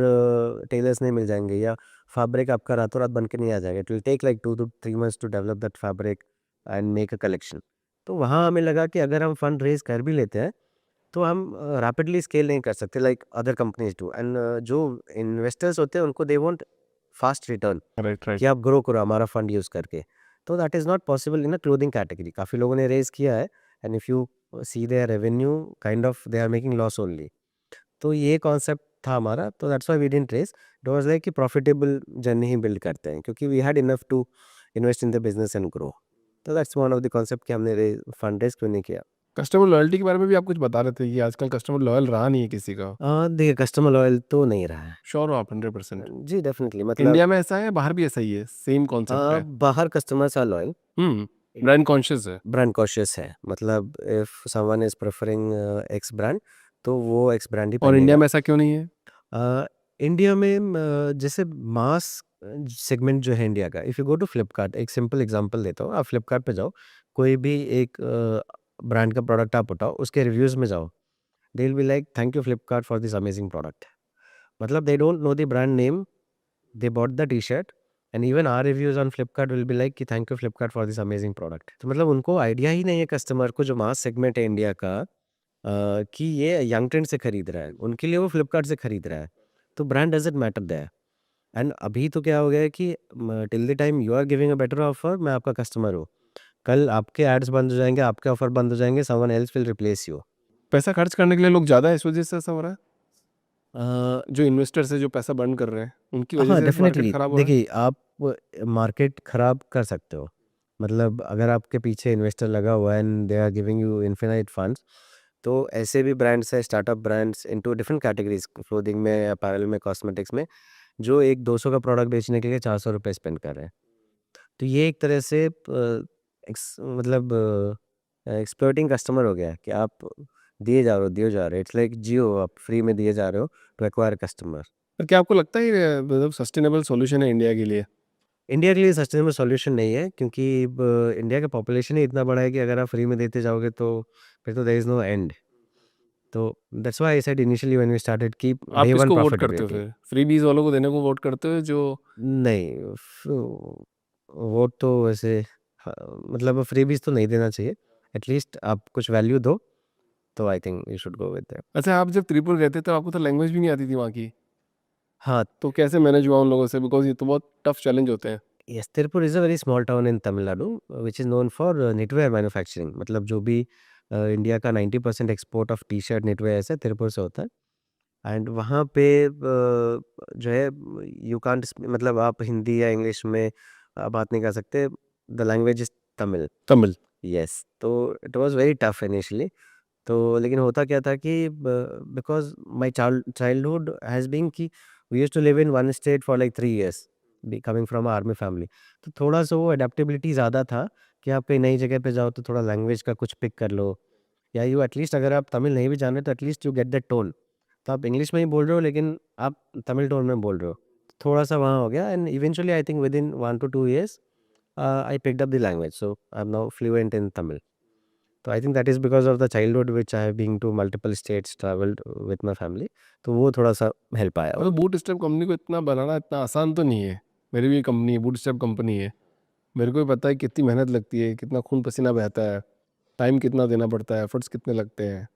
टेलर्स नहीं मिल जाएंगे या फैब्रिक आपका रातों रात बन के नहीं आ जाएगा। It will take like 2 to 3 months to develop that fabric and make a collection. तो वहाँ हमें लगा कि अगर हम फंड रेज कर भी लेते हैं तो हम रैपिडली स्केल नहीं कर सकते like other companies do. And जो इन्वेस्टर्स होते हैं उनको they want fast return right, right. कि आप ग्रो करो हमारा फंड यूज़ करके। तो that is not possible in a clothing category. काफ़ी लोगों ने रेज किया है and if you see their revenue kind of they are making loss only. तो ये कॉन्सेप्ट था हमारा, तो that's why we didn't raise. It was like कि प्रॉफिटेबल जर्नी ही बिल्ड करते हैं क्योंकि we had enough to invest in the business and grow. तो that's one of the concept कि हमने फंड रेज क्यों नहीं किया। कस्टमर लॉयल्टी के बारे में भी आप कुछ बता रहे थे कि आजकल कस्टमर लॉयल रहा नहीं है किसी का। देखिए कस्टमर लॉयल तो नहीं रहा है। श्योर हो आप 100%? जी डेफिनेटली मतलब इंडिया में ऐसा है, बाहर भी ऐसा ही है, सेम कॉन्सेप्ट है? बाहर customers are loyal, hmm, brand conscious है। ब्रांड कॉशियस है। मतलब if someone is preferring X brand तो वो एक्स ब्रांड ही और इंडिया पहनेगा। में ऐसा क्यों नहीं है? इंडिया में जैसे मास सेगमेंट जो है इंडिया का, if you go to Flipkart, एक सिंपल एग्जांपल देता हूँ। आप फ्लिपकार्ट पे जाओ, कोई भी एक ब्रांड का प्रोडक्ट आप उठाओ, उसके रिव्यूज़ में जाओ, they will be like thank you Flipkart for this amazing product. मतलब they don't know the brand name, they bought the T-shirt and even our reviews on Flipkart will be like कि thank you Flipkart for this amazing product. तो मतलब उनको idea ही नहीं है customer को जो मास segment है इंडिया का, कि ये यंग ट्रेंड से खरीद रहा है, उनके लिए वो फ्लिपकार्ट से खरीद रहा है। तो brand doesn't matter there. And अभी तो क्या हो गया है कि till the time you are giving a better offer, मैं आपका कस्टमर हूँ। कल आपके एड्स बंद हो जाएँगे, आपके ऑफर बंद हो जाएँगे, someone else will replace you. पैसा खर्च करने के लिए लोग ज़्यादा है, इस वजह से ऐसा हो रहा है? अ, जो इन्वेस्टर्स हैं, जो पैसा बर्न कर रहे हैं, उनकी वजह हाँ, से मार्केट डेफ़िनेटली खराब हो रहा है? देखिए आप मार्केट खराब कर सकते हो। मतलब अगर आपके पीछे इन्वेस्टर लगा हुआ है and they are giving you infinite funds, तो ऐसे भी ब्रांड्स हैं, startup brands into different categories, clothing में, अपैरल में, कॉस्मेटिक्स में, जो एक 200 का प्रोडक्ट बेचने के लिए ₹400 स्पेंड कर रहे हैं। तो ये एक तरह से मतलब एक्सप्लॉइटिंग कस्टमर हो गया है कि आप दिए जा रहे हो, दिए जा रहे हो। इट्स लाइक जियो, आप फ्री में दिए जा रहे हो टू एक्वायर कस्टमर। पर क्या आपको लगता है ये मतलब सस्टेनेबल सॉल्यूशन है इंडिया के लिए? इंडिया के लिए सस्टेनेबल सॉल्यूशन नहीं है क्योंकि इंडिया का पॉपुलेशन ही इतना बड़ा है कि अगर आप फ्री में देते जाओगे तो फिर तो देयर इज़ नो एंड। तो that's why I said initially when we started कि आप डे वन किसको वोट करते हो प्रॉफिटेबिलिटी। फिर? फ्रीबीज़ वालों को देने को वोट करते हो जो नहीं, वोट तो वैसे हाँ, मतलब फ्रीबीज़ तो नहीं देना चाहिए। एटलीस्ट आप कुछ वैल्यू दो, तो I think you should go with that. अच्छा, आप जब त्रिपुरा गए थे तो आपको तो लैंग्वेज भी नहीं आती थी वहाँ की, हाँ, तो कैसे मैनेज हुआ उन लोगों से? बिकॉज़ ये तो बहुत टफ चैलेंज होते हैं। Yes, Tiruppur is a very small town in Tamil Nadu which is known for knitwear manufacturing. मतलब जो भी इंडिया का 90% एक्सपोर्ट ऑफ टी-शर्ट, knitwear है तिरुपुर से होता है। एंड वहाँ पे जो है यू कांट मतलब आप हिंदी या इंग्लिश में बात नहीं कर सकते। The language is Tamil. Tamil. Yes, तो it was very tough initially. तो लेकिन होता क्या था कि because my childhood has been कि we used to live in one state for like 3 years, be coming from a army family. तो थोड़ा-सा वो एडैप्टेबिलिटी ज़्यादा था कि आप कहीं नई जगह पे जाओ तो थोड़ा लैंग्वेज का कुछ पिक कर लो, या यू एटलीस्ट अगर आप तमिल नहीं भी जान रहे तो at least you get that tone. तो आप इंग्लिश में ही बोल रहे हो लेकिन आप तमिल टोन में बोल रहे हो, थोड़ा सा वहाँ हो गया। And eventually I think with in 1 to 2 years I picked up the language, so I'm now fluent in Tamil. तो I think that is because of the childhood which I have been to multiple states travelled with my family, तो वो थोड़ा सा help आया। मतलब boot step company को इतना बनाना इतना आसान तो नहीं है। मेरी भी कंपनी है, बूट स्टेप कंपनी है। मेरे को भी पता है कितनी मेहनत लगती है, कितना खून पसीना बहता है, टाइम कितना देना पड़ता है, एफर्ट्स कितने लगते हैं,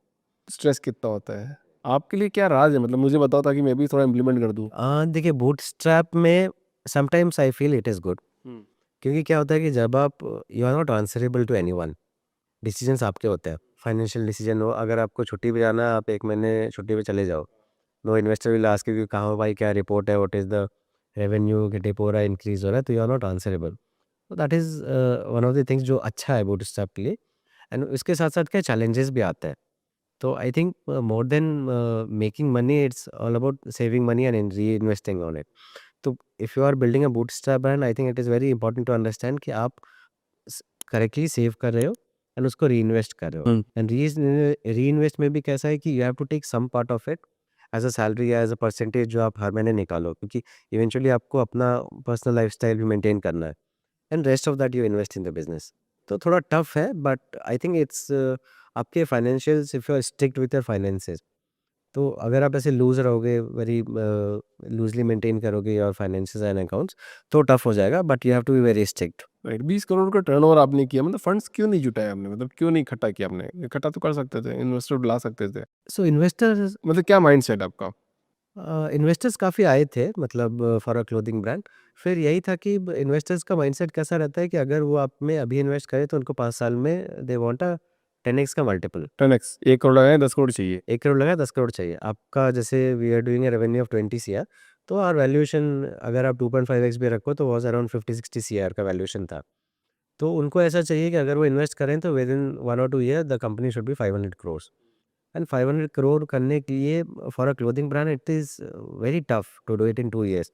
स्ट्रेस कितना होता है। आपके लिए क्या राज है, मतलब मुझे बताओ ताकि मैं भी थोड़ा इम्प्लीमेंट कर दूँ। देखिए बूट स्ट्रैप में sometimes I feel it is good, क्योंकि क्या होता है कि जब आप you are not answerable to anyone, decisions आपके होते हैं। फाइनेंशियल डिसीजन हो, अगर आपको छुट्टी पे जाना है आप 1 महीने छुट्टी पे चले जाओ, no investor will ask you कि कहाँ हो भाई, क्या रिपोर्ट है, व्हाट इज़ द रेवेन्यू, कि डिप हो रहा है, इंक्रीज हो रहा है, तो यू आर नॉट आंसरेबल। तो that is one of the things जो अच्छा है बूट स्ट्रैप के लिए। एंड इसके साथ साथ क्या चैलेंजेस भी आते हैं। तो I think more than making money, it's all about saving money and reinvesting on it. तो if you are building a bootstrap brand, I think it is very important to understand कि आप correctly save कर रहे हो and उसको री invest कर रहे हो। एंड री इन्वेस्ट में भी कैसा है कि you have to take some part of it as a salary या एज अ परसेंटेज, जो आप हर महीने निकालो, क्योंकि इवेंचुअली आपको अपना पर्सनल लाइफस्टाइल भी मेंटेन करना है। And rest of that you invest in the business. तो थोड़ा टफ है, बट आई थिंक इट्स आपके financials, if you are strict with your finances, तो अगर आप ऐसे लूज रहोगे, वेरी लूजली मेंटेन करोगे योर फाइनेंसेस एंड अकाउंट्स, तो टफ हो जाएगा, but you have to be very strict. Right, 20 crore का टर्नओवर आपने किया, मतलब फंड्स क्यों नहीं जुटाए आपने, मतलब क्यों नहीं इकट्ठा किया आपने? इकट्ठा तो कर सकते थे, इन्वेस्टर बुला सकते थे। सो इन्वेस्टर्स मतलब क्या माइंडसेट आपका? इन्वेस्टर्स काफ़ी आए थे, मतलब फॉर अ क्लोथिंग ब्रांड। फिर यही था कि इन्वेस्टर्स का माइंडसेट कैसा रहता है कि अगर वो आप में अभी इन्वेस्ट करें तो उनको 5 साल में दे वांट अ 10x का मल्टीपल। 10x, 1 करोड़ लगाए 10 करोड़ चाहिए। 1 करोड़ लगा 10 करोड़ चाहिए आपका। जैसे we are doing a revenue of 20 CR, तो आवर वैल्यूएशन अगर आप 2.5x भी रखो तो वाज अराउंड 50-60 सीआर का वैल्यूएशन था। तो उनको ऐसा चाहिए कि अगर वो इन्वेस्ट करें तो within 1 or 2 year the company should be 500 crore. And 500 crore करने के लिए for a clothing brand it is very tough to do it in 2 years,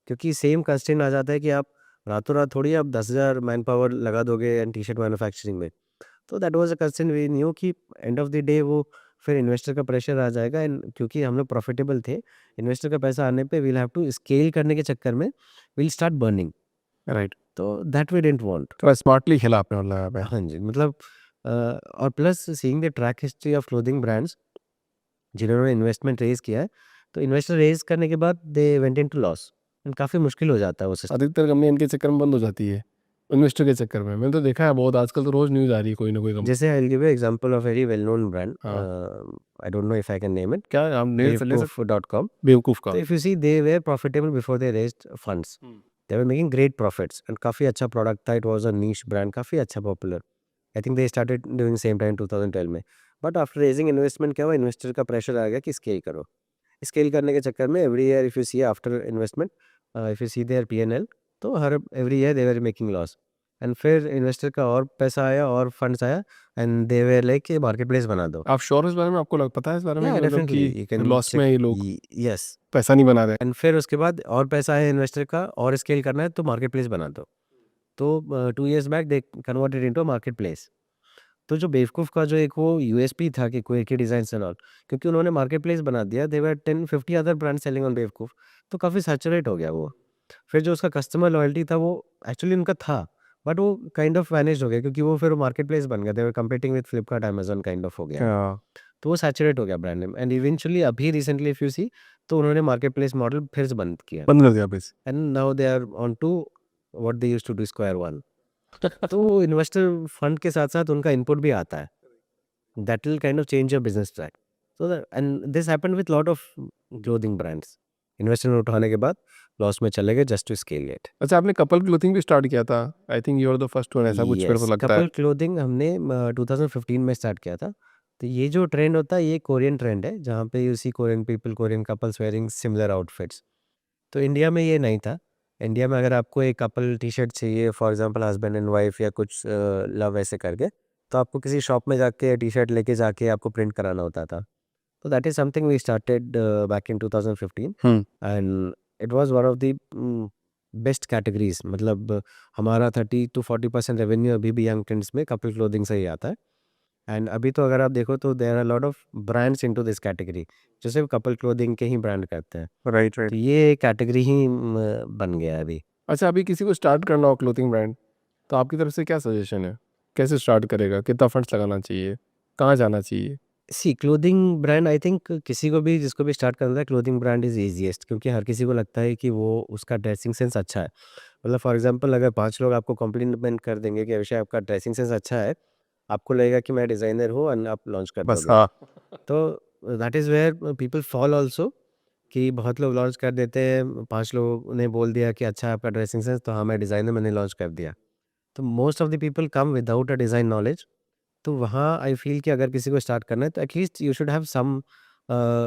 क्योंकि सेम कंस्ट्रेंट आ जाता है कि आप रातों रात थोड़ी आप 10,000 मैन पावर लगा दोगे एंड टी शर्ट मैन्युफैक्चरिंग में। तो that was a constraint we knew कि एंड ऑफ द डे वो फिर इन्वेस्टर का प्रेशर आ जाएगा। एंड क्योंकि हम लोग प्रॉफिटेबल थे, इन्वेस्टर का पैसा आने पे वील हैव टू स्केल करने के चक्कर में विल स्टार्ट बर्निंग। राइट, तो दैट वी डिडंट वांट। थोड़ा स्मार्टली खेला आपने मतलब यहाँ पे। हाँ जी, मतलब और plus seeing the track history of clothing brands जिन्होंने इन्वेस्टमेंट रेज़ किया है, तो इन्वेस्टर रेज़ करने के बाद they went into loss and काफ़ी मुश्किल हो जाता है वो सिस्टम। अधिकतर कंपनी इनके चक्कर में बंद हो जाती है, इन्वेस्टर के चक्कर में। मैंने तो देखा है बहुत, आजकल तो रोज़ न्यूज़ आ रही है कोई ना कोई कंपनी। जैसे I will give you example of very well known brand, हाँ, I don't know if I can name it, क्या आप ले सकते? Bewakoof.com. बेवकूफ़ तो का। If you see they were profitable before they raised funds. They were making great profits and काफ़ी अच्छा product था, it was a niche brand, काफ़ी अच्छा popular. I think they started during same time 2012 में। But after raising investment क्या हुआ, investor का pressure आ गया कि स्केल करो। स्केल करने के चक्कर में every year if you see after investment, if you see their PNL, तो हर every year they were making loss. And फिर इन्वेस्टर का और पैसा आया और फंड्स आया एंड दे वर लाइक कि मार्केट प्लेस बना दो। आप श्योर हो इस बारे में? आपको पता है इस बारे में या कि मतलब डेफिनेटली कि यू कैन लॉस चेक। में है ये लोग, यस। पैसा नहीं बना रहे? एंड फिर उसके बाद और पैसा है इन्वेस्टर का और स्केल करना है तो मार्केट प्लेस बना दो। तो 2 years back they converted into market place. तो जो बेवकूफ़ का जो एक वो यूएसपी था कि क्विकी डिज़ाइन्स एंड ऑल, क्योंकि उन्होंने मार्केट प्लेस बना दिया, there were 10-50 other brand selling on Bewakoof, तो काफ़ी सैचुरेट हो गया वो। फिर जो उसका कस्टमर लॉयल्टी था वो एक्चुअली उनका था, बट वो काइंड ऑफ वैनिश्ड हो गया क्योंकि वो फिर मार्केट प्लेस बन गया, they were competing with Flipkart, Amazon kind of हो गया। हाँ, तो वो सैचुरेट हो गया ब्रांड नेम एंड इवेंचुअली अभी रिसेंटली इफ यू सी, तो उन्होंने मार्केट प्लेस मॉडल फिर से बंद किया बंद कर दिया वापस। And now they are on to what they used to do, square one. तो इन्वेस्टर फंड के साथ-साथ उनका इनपुट भी आता है। That will kind of change your business track. So that, and this happened with lot of clothing brands. Investment उठाने के बाद लॉस में चले गए जस्ट टू स्केल इट। अच्छा, आपने कपल क्लोथिंग भी स्टार्ट किया था, I think you are the first one, ऐसा कुछ मेरे को यस, लगता है। कपल क्लोथिंग हमने 2015 में स्टार्ट किया था। तो ये जो ट्रेंड होता है ये कोरियन ट्रेंड है, जहाँ पे you see Korean people, Korean couples wearing similar outfits. तो इंडिया में ये नहीं था। इंडिया में अगर आपको एक कपल टी शर्ट चाहिए for example husband and wife या कुछ लव ऐसे करके, तो आपको किसी शॉप में जाके टी शर्ट लेके जाके आपको प्रिंट कराना होता था। So that is something we started back in 2015, hmm. and it was one of the best categories, मतलब हमारा 30 to 40% रेवेन्यू अभी भी यंग ट्रेंड्स में कपल क्लोथिंग से ही आता है। एंड अभी तो अगर आप देखो तो there are lot of brands into this category जो सिर्फ कपल क्लोथिंग के ही ब्रांड करते हैं। राइट तो राइट। ये कैटेगरी ही बन गया है अभी। अच्छा, अभी किसी को स्टार्ट करना हो क्लोथिंग ब्रांड, तो आपकी तरफ से क्या सजेशन है? कैसे स्टार्ट करेगा? कितना फंड्स लगाना चाहिए? कहाँ जाना चाहिए? सी क्लोथिंग ब्रांड, आई थिंक किसी को भी जिसको भी स्टार्ट करना है क्लोथिंग ब्रांड इज़ ईजीएस्ट, क्योंकि हर किसी को लगता है कि वो उसका ड्रेसिंग सेंस अच्छा है। मतलब फॉर एग्जांपल अगर 5 लोग आपको कॉम्प्लीमेंट कर देंगे कि अभिषेक आपका ड्रेसिंग सेंस अच्छा है, आपको लगेगा कि मैं डिज़ाइनर हूँ एंड आप लॉन्च कर बस दोगे। हाँ। तो that is where people fall also, कि बहुत लोग लॉन्च कर देते हैं, 5 लोगों ने बोल दिया कि अच्छा है आपका ड्रेसिंग सेंस, तो हाँ, मैं डिज़ाइनर, मैंने लॉन्च कर दिया। तो most of the people come without a design knowledge. तो वहाँ आई फ़ील कि अगर किसी को स्टार्ट करना है तो at least you should have some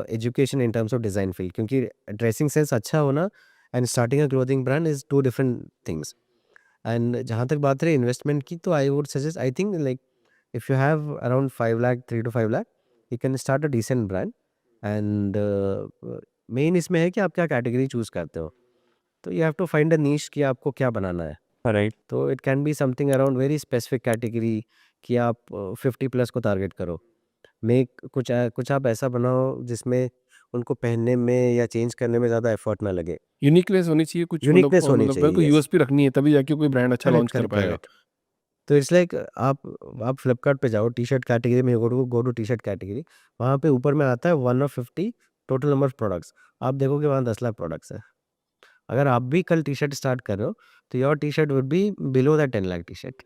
education in terms of design field, क्योंकि ड्रेसिंग सेंस अच्छा होना and starting a clothing brand is 2 different things. And जहाँ तक बात रही इन्वेस्टमेंट की, तो I would suggest, I think like if you have around 5 lakh, 3 to 5 lakh, you can start a decent brand. And main इसमें है कि आप क्या कैटेगरी चूज़ करते हो। तो you have to find a niche कि आपको क्या बनाना है। राइट। तो it can be something around very specific category, कि आप 50 प्लस को टारगेट करो। कुछ आप ऐसा बनाओ जिसमें उनको पहनने में या चेंज करने में ज़्यादा एफर्ट ना लगे। यूनिकनेस होनी चाहिए कुछ, मतलब यूनिकनेस होनी मतलब चाहिए, कोई यस। यूएसपी रखनी है, तभी जाके कोई ब्रांड अच्छा करेक्ट, लॉन्च कर करेक्ट, पाएगा। करेक्ट। तो इट्स लाइक आप फ्लिपकार्ट पे जाओ, टी शर्ट कैटेगरी में go to T shirt category, वहाँ पे ऊपर में आता है 1 of 50 total number of products. आप देखोगे वहाँ 10 लाख प्रोडक्ट्स है। अगर आप भी कल टी शर्ट स्टार्ट कर रहे हो, तो your T-shirt would be below that 10 lakh T-shirt.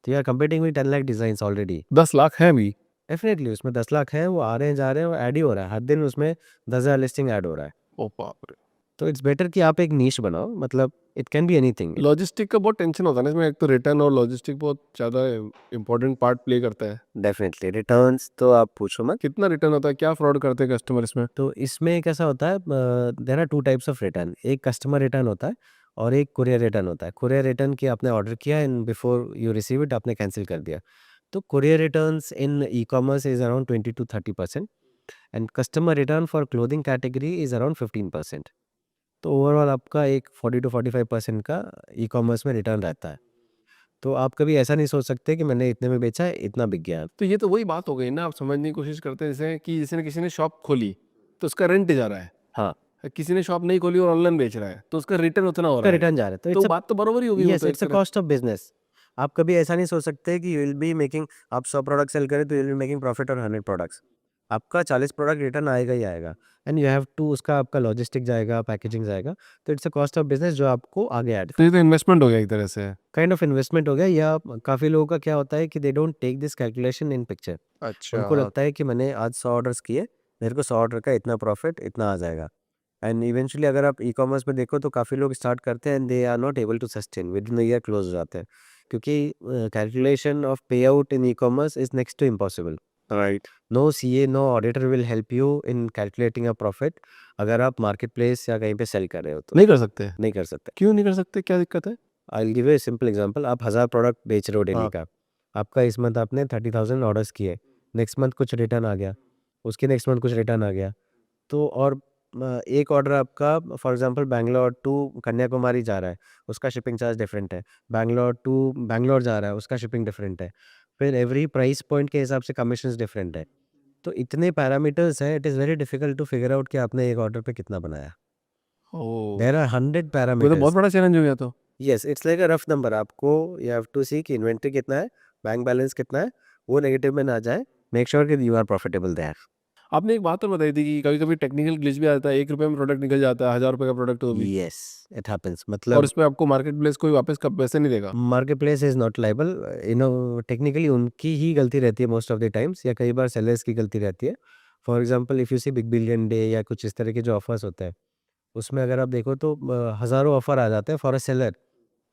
तो you are competing with 10 lakh design already. 10 lakh है भी। डेफिनेटली उसमें 10 लाख हैं, वो आ रहे हैं, जा रहे हैं, वो ऐड ही हो रहा है। हर दिन उसमें 10,000 लिस्टिंग ऐड हो रहा है। ओ बाप रे। तो इट्स बेटर कि आप एक नीश बनाओ, मतलब it can be anything. Logistic का बहुत टेंशन होता है ना इसमें, एक तो रिटर्न और लॉजिस्टिक बहुत ज़्यादा इंपॉर्टेंट पार्ट प्ले करता है। डेफिनेटली रिटर्न्स तो आप पूछो मत। कितना रिटर्न होता है? क्या फ्रॉड करते हैं कस्टमर इसमें? तो इसमें कैसा होता है, there are 2 types of return. एक कस्टमर रिटर्न होता है और एक कुरियर रिटर्न होता है। कुरियर रिटर्न कि आपने ऑर्डर किया and before you receive it आपने कैंसिल कर दिया। तो courier returns in e-commerce is around 20 to 30% and customer return for clothing category is around 15%। तो ओवरऑल आपका एक 40 to 45% का ई-कॉमर्स में रिटर्न रहता है। तो आप कभी ऐसा नहीं सोच सकते कि मैंने इतने में बेचा है, इतना बिक गया। तो ये तो वही बात हो गई ना, आप समझने की कोशिश करते हैं जैसे कि जैसे किसी ने शॉप खोली तो उसका रेंट जा रहा हाँ, है, किसी ने शॉप नहीं खोली और ऑनलाइन बेच रहा है तो उसका रिटर्न उतना हो उसका रहा है। रिटर्न जा रहा है। तो तो इट्स अ बात तो बराबर ही होगी वो यस, तो एक इट्स अ तरह। Cost of business. आप कभी ऐसा नहीं सोच सकते कि यू विल बी मेकिंग, आप 100 प्रोडक्ट सेल करें तो you will be making profit on 100 products. आपका 40 प्रोडक्ट रिटर्न आएगा ही आएगा। एंड यू हैव टू, उसका आपका लॉजिस्टिक जाएगा, पैकेजिंग जाएगा। तो it's a cost of business जो आपको आगे ऐड तो ये तो इन्वेस्टमेंट हो गया एक तरह से। काइंड ऑफ इन्वेस्टमेंट हो गया। या काफ़ी लोगों का क्या होता है कि they don't take this calculation in picture. अच्छा। उनको लगता है कि मैंने आज 100 ऑर्डर्स किए, मेरे को 100 ऑर्डर का इतना प्रॉफिट, इतना आ जाएगा। एंड इवेंचुअली अगर आप ई-कॉमर्स में देखो तो काफ़ी लोग स्टार्ट करते हैं and they are not able to sustain, within a year close हो जाते हैं, क्योंकि calculation of pay out in e-commerce is next to impossible. Right. No CA, no auditor will help you in calculating a profit अगर आप market place या कहीं पे cell कर रहे हो तो। नहीं कर सकते? नहीं कर सकते। क्यों नहीं कर सकते, क्या दिक्कत है? आई will give U a simple example. आप 1000 प्रोडक्ट बेच रहे हो डेली हाँ। का। आपका इस मंथ आपने 30,000 ऑर्डर्स किए, नेक्स्ट मंथ कुछ रिटर्न आ गया, उसके नेक्स्ट मंथ कुछ रिटर्न आ गया। तो और एक ऑर्डर आपका for example Bangalore to Kanyakumari जा रहा है, उसका शिपिंग चार्ज डिफरेंट है। बैंगलोर टू बैंगलोर जा रहा है, उसका शिपिंग डिफरेंट है। फिर एवरी प्राइस पॉइंट के हिसाब से कमीशंस डिफरेंट है। तो इतने पैरामीटर्स हैं, it is very difficult to figure out कि आपने एक ऑर्डर पे कितना बनाया। ओ, देयर आर 100 वो तो बहुत पैरामीटर्स। बड़ा चैलेंज हो गया तो। Yes, it's like a rough number. आपको यू हैव टू सी कि इन्वेंटरी कितना है, बैंक बैलेंस कितना है, वो नेगेटिव में ना जाए। मेक श्योर कि यू आर प्रॉफिटेबल देयर। आपने एक बात और बताई थी कि कभी कभी टेक्निकल ग्लिच भी आता है, 1 रुपये में प्रोडक्ट निकल जाता है, 1000 रुपये का प्रोडक्ट हो भी, यस, इट हैपेंस। और मतलब इस पे आपको मार्केट प्लेस कोई वापस कब पैसे नहीं देगा। Market place is not liable, technically उनकी ही गलती रहती है मोस्ट ऑफ द टाइम्स, या कई बार सेलर्स की गलती रहती है। For example if you see big billion day या कुछ इस तरह के जो ऑफर्स होते हैं, उसमें अगर आप देखो तो हज़ारों ऑफर आ जाते हैं फॉर अ सेलर।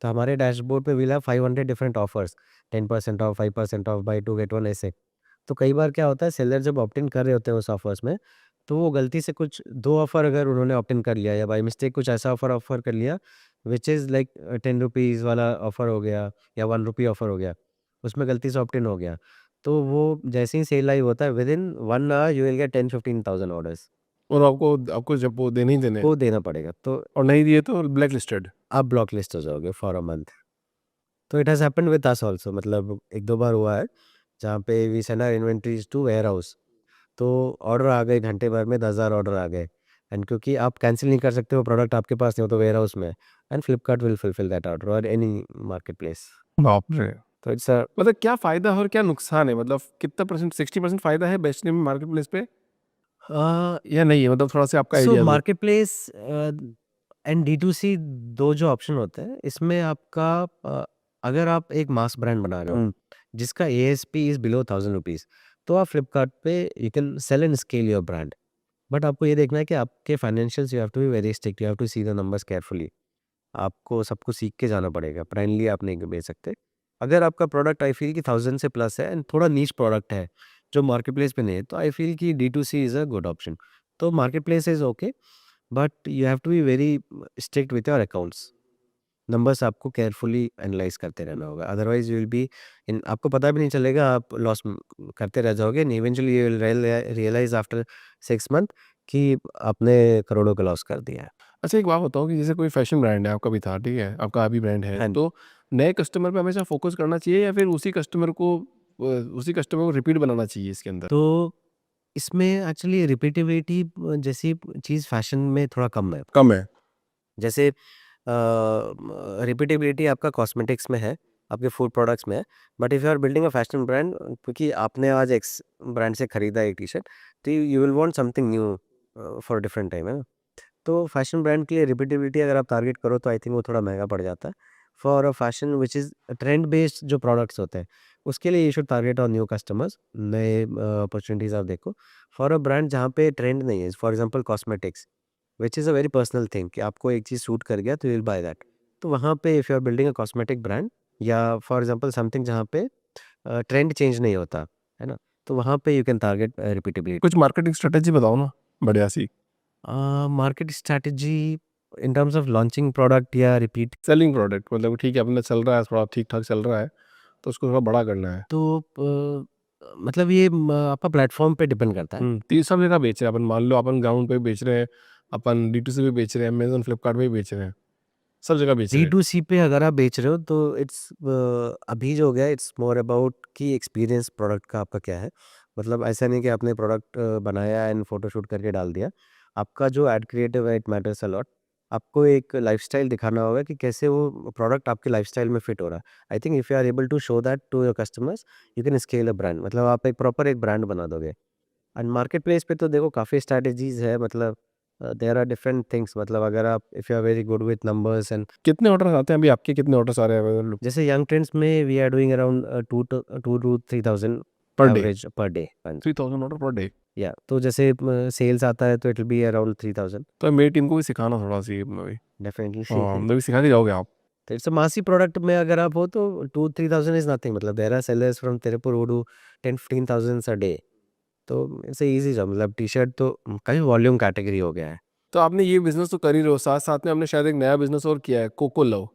तो हमारे डैशबोर्ड पे will have 500 different offers, 10% off, 5% off, buy 2 get 1 ऐसे। तो कई बार क्या होता है, सेलर जब ऑप्ट इन कर रहे होते हैं उस ऑफर्स में, तो वो गलती से कुछ 2 ऑफर अगर उन्होंने ऑप्ट इन कर लिया या बाय मिस्टेक कुछ ऐसा ऑफर ऑफर कर लिया व्हिच इज़ लाइक 10 रुपीज़ वाला ऑफर हो गया या 1 रुपी ऑफर हो गया, उसमें गलती से ऑप्ट इन हो गया। तो वो जैसे ही सेल लाइव होता है, within 1 hour you will get 10-15,000 orders. और आपको जब वो देने ही देने हैं। वो देना पड़ेगा, तो और नहीं दिए तो ब्लैक लिस्टेड। आप ब्लॉक लिस्ट हो जाओगे फॉर अ मंथ। तो it has happened with us also, मतलब 1-2 बार हुआ है, जहाँ पे we send our inventories to warehouse, तो ऑर्डर आ गए घंटे भर में 10,000 ऑर्डर आ गए, एंड क्योंकि आप कैंसल नहीं कर सकते, वो प्रोडक्ट आपके पास नहीं हो तो वेयरहाउस में है, and Flipkart will fulfil that order और एनी मार्केट प्लेस। बाप रे! तो इट्स अ मतलब क्या फ़ायदा और क्या नुकसान है? मतलब कितना परसेंट, 60% फ़ायदा है बेचने में मार्केट प्लेस पे या नहीं है? मतलब थोड़ा-सा आपका सो आइडिया दो। मार्केट प्लेस एंड D2C, दो जो ऑप्शन होते हैं इसमें आपका, अगर आप एक मास ब्रांड बना रहे हो हुँ। जिसका ASP इज बिलो 1000 रुपीज़, तो आप फ्लिपकार्ट पे you can sell and scale your brand. But आपको ये देखना है कि आपके financials, you have to be very strict, you have to see the numbers carefully. आपको सब कुछ सीख के जाना पड़ेगा, ब्लाइंडली आप नहीं बेच सकते। अगर आपका प्रोडक्ट आई फील कि 1000 से प्लस है एंड थोड़ा नीश प्रोडक्ट है जो मार्केट प्लेस पे नहीं है, तो आई फील कि D2C is a good option. तो marketplace is okay, but you have to be very strict with your accounts. Numbers आपको केयरफुली एनालाइज करते रहना होगा, otherwise you will be in, आपको पता भी नहीं चलेगा, आप लॉस करते रह जाओगे, and eventually you will realise after 6 month कि आपने करोड़ों का लॉस कर दिया है। अच्छा एक बात बताओ कि जैसे कोई फैशन ब्रांड है, आपका भी था, ठीक है? आपका अभी ब्रांड है, हाँ, तो नए कस्टमर पे हमेशा फ़ोकस करना चाहिए या फिर उसी कस्टमर को रिपीट बनाना चाहिए इसके अंदर? तो इसमें एक्चुअली रिपीटेबिलिटी जैसी चीज़ फैशन में थोड़ा कम है। कम है। जैसे रिपीटेबिलिटी आपका कॉस्मेटिक्स में है, आपके फूड प्रोडक्ट्स में है, but if you are building a fashion brand, क्योंकि आपने आज एक्स ब्रांड से खरीदा एक टी-शर्ट, तो you will want something new for different time, है ना? तो फैशन ब्रांड के लिए रिपीटेबिलिटी अगर आप टारगेट करो तो आई थिंक वो थोड़ा महँगा पड़ जाता है। For a fashion which is trend based जो प्रोडक्ट्स होते हैं, उसके लिए you should target on new customers, नए अपॉर्च्युनिटीज़ आप देखो। फॉर अ ब्रांड जहाँ पे ट्रेंड नहीं है, for example cosmetics which is a very personal thing, कि आपको एक चीज़ सूट कर गया तो यू विल बाय दैट। तो वहाँ पे if you are building a cosmetic brand, या फॉर एग्ज़ाम्पल समथिंग जहाँ पे ट्रेंड चेंज नहीं होता, है ना? तो वहाँ पे यू कैन टारगेट रिपीटेबिलिटी। कुछ मार्केटिंग स्ट्रैटेजी बताओ ना, बढ़िया सी। Market strategy in terms of launching product या रिपीट, सेलिंग प्रोडक्ट मतलब ठीक है, अपना चल रहा है, थोड़ा ठीक-ठाक चल रहा है, तो उसको थोड़ा बड़ा करना है। तो मतलब ये आपका प्लेटफ़ॉर्म पे डिपेंड करता है। तो ये सब जगह बेच रहे हैं अपन, मान लो अपन ग्राउंड पे बेच रहे हैं, अपन D2C पे बेच रहे हैं, अमेज़न, फ्लिपकार्ट पे भी बेच रहे हैं, सब जगह बेच रहे हैं। D2C पे अगर आप बेच रहे हो तो इट्स अभी जो हो गया, इट्स मोर अबाउट कि एक्सपीरियंस प्रोडक्ट का आपका क्या है। मतलब ऐसा नहीं कि आपने प्रोडक्ट बनाया एंड फ़ोटोशूट करके डाल दिया। आपका जो एड क्रिएटिव है, इट मैटर्स अ लॉट। आपको एक लाइफ़स्टाइल दिखाना होगा कि कैसे वो प्रोडक्ट आपके लाइफ़स्टाइल में फिट हो रहा है। I think if you are able to show that to your customers, you can scale a brand, मतलब आप एक प्रॉपर एक ब्रांड बना दोगे। एंड मार्केट प्लेस पे तो देखो काफ़ी स्ट्रैटेजीज़ है, मतलब देयर आर डिफरेंट थिंग्स, मतलब अगर आप if you are very good with numbers and, कितने ऑर्डर्स आते हैं अभी आपके, कितने ऑर्डर्स आ रहे हैं अवेलेबल जैसे यंग ट्रेंड्स में we are doing around 2 to 3000 per day? Average per day. हाँ जी। 3000 ऑर्डर पर डे? या तो जैसे सेल्स आता है तो इट विल बी अराउंड 3000। तो मेरी टीम को भी सिखाना थोड़ा सी मतलब भी। हाँ, डेफिनिटली। मतलब भी सिखा के जाओगे आप? तो इट्स अ मासी प्रोडक्ट में अगर आप हो तो 2-3000 इज नथिंग, मतलब there are sellers from Tirupur who do 10-15,000 a day. तो इट्स अ इजी जॉब, मतलब टी-शर्ट तो काफ़ी वॉल्यूम कैटेगरी हो गया है। तो आपने ये बिज़नेस तो कर ही रहे हो, साथ-साथ में आपने शायद एक नया बिज़नेस और किया है, कोको लव।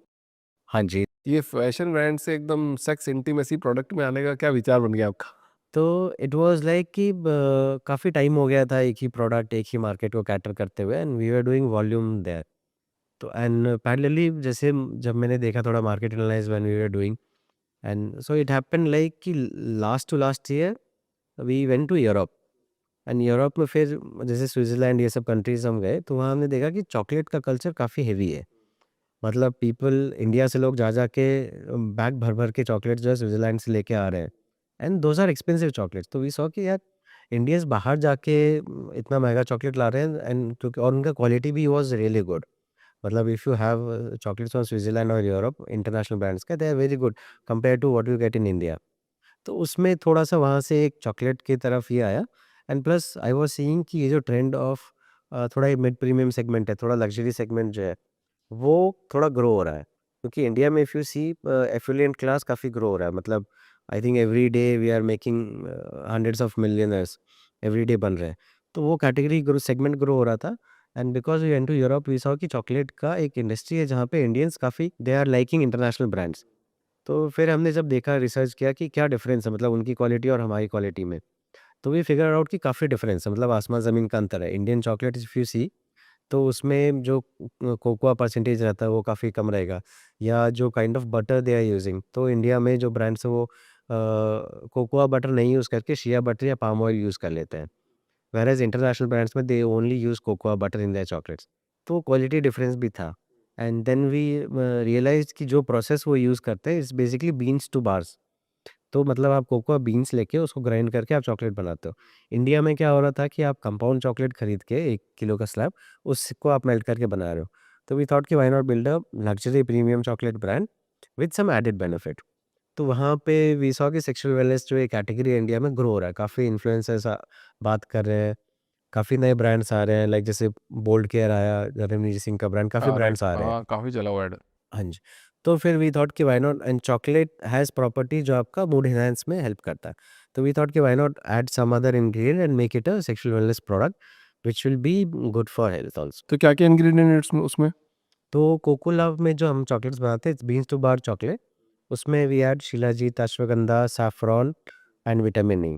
हाँ जी। ये फैशन ब्रांड से एकदम सेक्स इंटीमेसी प्रोडक्ट में आने का क्या विचार बन गया आपका? तो इट वाज़ लाइक कि काफ़ी टाइम हो गया था एक ही प्रोडक्ट, एक ही मार्केट को कैटर करते हुए, and we were doing volume there. तो एंड पैरेलली जैसे जब मैंने देखा थोड़ा market analyse when we were doing, and so it happened like कि last to last year we went to Europe, and Europe में फिर जैसे स्विट्ज़रलैंड ये सब कंट्रीज़ हम गए, तो वहाँ हमने देखा कि चॉकलेट का कल्चर काफ़ी हेवी है। मतलब पीपल इंडिया से लोग जा के बैग भर-भर के चॉकलेट्स जो है स्विट्ज़रलैंड से लेके आ रहे हैं, and those are expensive chocolates. तो वी सॉ कि यार इंडियंस बाहर जाके इतना महँगा चॉकलेट ला रहे हैं, एंड क्योंकि और उनका क्वालिटी भी वाज़ रियली गुड। मतलब if you have chocolates from Switzerland और यूरोप इंटरनेशनल ब्रांड्स के, they are very good compare to what you get in India. तो उसमें थोड़ा-सा वहाँ से एक चॉकलेट की तरफ ये आया, and plus I was seeing कि ये जो ट्रेंड ऑफ थोड़ा ये मिड प्रीमियम सेगमेंट है, थोड़ा लग्ज़री सेगमेंट जो है, वो थोड़ा ग्रो हो रहा है। क्योंकि इंडिया में if you see affluent class काफ़ी ग्रो हो रहा है। मतलब I think every day we are making hundreds of millionaires, every day बन रहे हैं। तो वो कैटेगरी ग्रो सेगमेंट ग्रो हो रहा था, and because we went to Europe we saw कि चॉकलेट का एक इंडस्ट्री है जहाँ पे इंडियंस काफ़ी they are liking international brands. तो फिर हमने जब देखा रिसर्च किया कि क्या डिफ़रेंस है मतलब उनकी क्वालिटी और हमारी क्वालिटी में। तो वी फिगर आउट कि काफ़ी डिफरेंस है, मतलब आसमान ज़मीन का अंतर है। Indian chocolate if you see, तो उसमें जो कोकोआ परसेंटेज रहता है वो काफ़ी कम रहेगा, या जो kind of butter they are using, तो इंडिया में जो ब्रांड्स हैं वो कोकोआ बटर नहीं यूज़ करके शिया बटर या पाम ऑयल यूज़ कर लेते हैं। व्हेरेज़ इंटरनेशनल ब्रांड्स में they only use cocoa butter in their chocolates. तो क्वालिटी डिफरेंस भी था। एंड देन वी रियलाइज़्ड कि जो प्रोसेस वो यूज़ करते हैं is basically beans two bars. तो मतलब आप कोकोआ बीन्स लेके उसको ग्राइंड करके आप चॉकलेट बनाते हो। इंडिया में क्या हो रहा था कि आप कंपाउंड चॉकलेट खरीद के 1 किलो का स्लैब, उसको आप मेल्ट करके बना रहे हो। तो वी थॉट कि why not build a luxury premium chocolate brand with some added benefit. तो वहाँ पे वी सॉ कि सेक्सुअल वेलनेस जो एक कैटेगरी इंडिया में ग्रो हो रहा है। काफ़ी इन्फ्लुएंसर्स बात कर रहे हैं, काफ़ी नए ब्रांड्स आ रहे हैं, लाइक जैसे बोल्ड केयर आया, रवनीत सिंह का ब्रांड, काफ़ी राइट, ब्रांड्स आ रहे हैं। हाँ, काफ़ी चला हुआ ऐड। हाँ जी। तो फिर वी थॉट कि why not, and chocolate has property जो आपका मूड एनहांस में हेल्प करता है। तो वी थॉट कि why not add some other ingredient and make it a sexual wellness product which will be good for health also. तो क्या-क्या ingredient है उसमें उसमें? तो कोको लव में जो हम चॉकलेट्स बनाते हैं, it's beans to bar chocolate. उसमें we add shilajit, ashwagandha, saffron and vitamin E.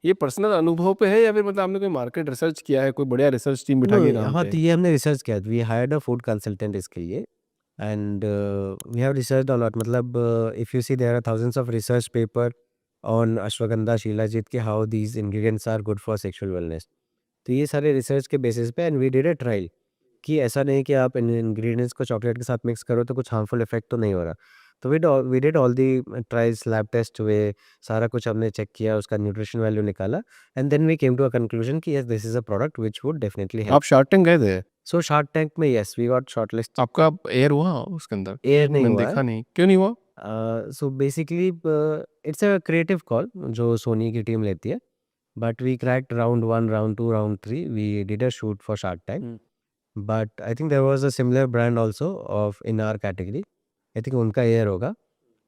ये पर्सनल अनुभव पे है या फिर मतलब आपने कोई मार्केट रिसर्च किया है, कोई बढ़िया रिसर्च टीम बिठा नो, के यहाँ हाँ, पे? तो ये हमने रिसर्च किया। We hired a food consultant इसके लिए, and we have researched a lot. मतलब if you see there are thousands of research paper on ashwagandha, shilajit के how these ingredients are good for sexual wellness. तो ये सारे रिसर्च के basis पे, and we did a trial कि ऐसा नहीं कि आप इन इंग्रेडिएंट्स को चॉकलेट के साथ मिक्स करो तो कुछ हार्मफुल इफेक्ट तो नहीं हो रहा। तो we did all the trials, lab test हुए, सारा कुछ हमने चेक किया, उसका न्यूट्रिशन वैल्यू निकाला, and then we came to a conclusion कि yes, this is a product which would definitely help. आप शार्क टैंक गए थे? सो शार्क टैंक में यस, वी गॉट शॉर्टलिस्ट। आपका एयर हुआ उसके अंदर? एयर नहीं मैंने हुआ है। देखा नहीं, क्यों नहीं हुआ? So basically it's a creative call जो सोनी की टीम लेती है, but we cracked round 1, round 2, round 3, we did a shoot for shark tank. Hmm. But I think there was a similar brand also off in our category. I think उनका air होगा,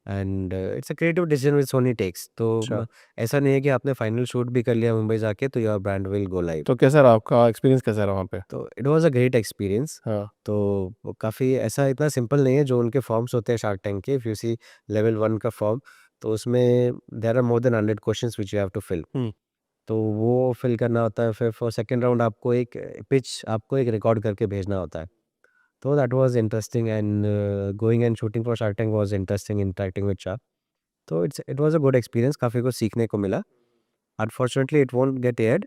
and it's a creative decision which Sony takes. तो अच्छा, ऐसा नहीं है कि आपने final shoot भी कर लिया मुंबई जाके तो your brand will go live. तो कैसा रहा आपका एक्सपीरियंस, कैसा रहा वहाँ पे? तो it was a great experience. हाँ। तो वो काफ़ी ऐसा इतना सिंपल नहीं है जो उनके फॉर्म्स होते हैं शार्क टैंक के। इफ यू सी लेवल 1 का फॉर्म, तो उसमें there are more than 100 questions which you have to fill. Hmm. तो वो फिल करना होता है। फिर फॉर सेकंड राउंड आपको एक पिच, आपको एक रिकॉर्ड करके भेजना होता है। तो that was interesting, and going and shooting for shark Tank was interesting, interacting with shark. तो it was a good experience, काफ़ी कुछ सीखने को मिला। Unfortunately it won't get aired,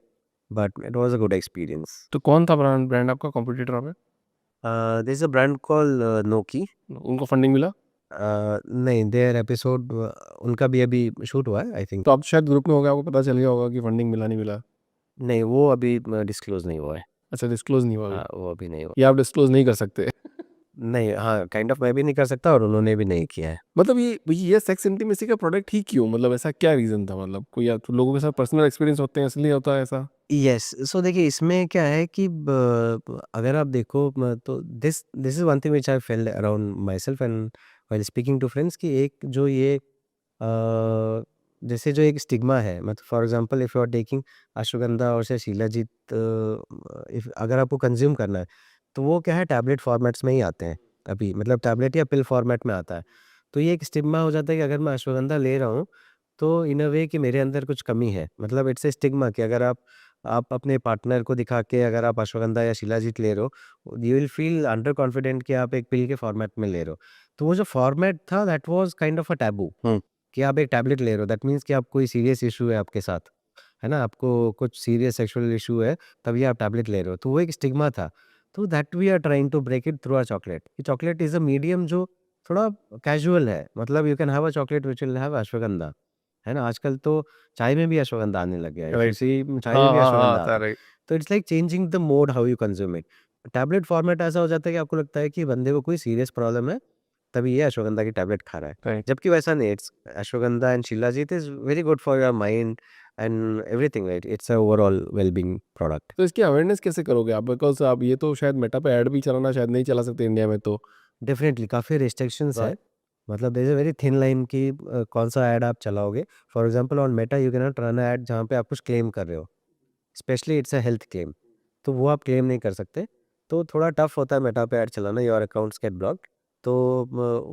but it was a good experience. तो कौन था brand brand आपका कॉम्पिटिटर वहाँ पे? There is a brand called Noki. उनको फंडिंग मिला? नहीं, देयर एपिसोड उनका भी अभी शूट हुआ है आई थिंक। तो आप शायद ग्रुप में हो गए, आपको पता चल गया होगा कि फंडिंग मिला, नहीं मिला? नहीं, वो अभी डिस्क्लोज़ नहीं हुआ है। अच्छा, डिस्क्लोज़ नहीं हुआ अभी? हाँ, वो अभी नहीं हुआ। या आप डिस्क्लोज़ नहीं कर सकते? नहीं, हाँ, काइंड ऑफ मैं भी नहीं कर सकता और उन्होंने भी नहीं किया है। मतलब ये सेक्स इंटीमेसी का प्रोडक्ट ही क्यों? मतलब ऐसा क्या रीज़न था? मतलब कोई या तो लोगों के साथ पर्सनल एक्सपीरियंस होते हैं इसलिए होता है ऐसा? यस, सो देखिए इसमें क्या है कि अगर आप देखो तो this this is one thing which I felt around myself and while speaking to friends, कि एक जो ये जैसे जो एक स्टिग्मा है, मतलब for example if you are taking ashwagandha और से शिलाजीत, इफ अगर आपको कंज्यूम करना है तो वो क्या है, टैबलेट फॉर्मेट्स में ही आते हैं अभी, मतलब टैबलेट या पिल फॉर्मेट में आता है। तो ये एक स्टिग्मा हो जाता है कि अगर मैं अश्वगंधा ले रहा हूँ तो इन अ वे कि मेरे अंदर कुछ कमी है। मतलब इट्स ए स्टिग्मा कि अगर आप अपने पार्टनर को दिखा के अगर आप अश्वगंधा या शिलाजीत ले रहे हो, you will feel under confident कि आप एक पिल के फॉर्मेट में ले रहे हो। तो वो जो फॉर्मेट था that was kind of a taboo, हुँ। कि आप एक टैबलेट ले रहे हो, दैट मीन्स कि आप कोई सीरियस इश्यू है आपके साथ, है ना? आपको कुछ सीरियस सेक्सुअल इश्यू है, तभी आप टैबलेट ले रहे हो। तो वो एक स्टिग्मा था। तो that we are trying to break it through a chocolate. कि चॉकलेट इज़ अ मीडियम जो थोड़ा कैजुअल है। मतलब you can have a chocolate which will have ashwagandha, है ना? आजकल तो चाय में भी अश्वगंधा आने लग गया है। If you right. सी चाय में हाँ, भी हाँ, हाँ, अश्वगंधा आता है, आता है। राइट। तो it's like changing the mode how you consume it. Tablet format ऐसा हो जाता है कि आपको लगता है कि बंदे को कोई सीरियस प्रॉब्लम है, तभी ये अश्वगंधा की टैबलेट खा रहा है। राइट। जबकि वैसा नहीं, it's ashwagandha and shilajit is very good for your mind and everything, right? It's a overall well-being product. तो इसकी अवेयरनेस कैसे करोगे आप? बिकॉज़ आप ये तो शायद मेटा पे ऐड भी चलाना शायद नहीं चला सकते इंडिया में तो। डेफिनिटली काफ़ी रिस्ट्रिक्शंस है। राइट। मतलब there is a very thin line कि कौन-सा ऐड आप चलाओगे। For example on Meta you can not run a ad जहाँ पे आप कुछ क्लेम कर रहे हो। Specially it's a health claim, तो वो आप क्लेम नहीं कर सकते। तो थोड़ा टफ होता है मेटा पे ऐड चलाना, योर अकाउंट्स गेट ब्लॉक्ड। तो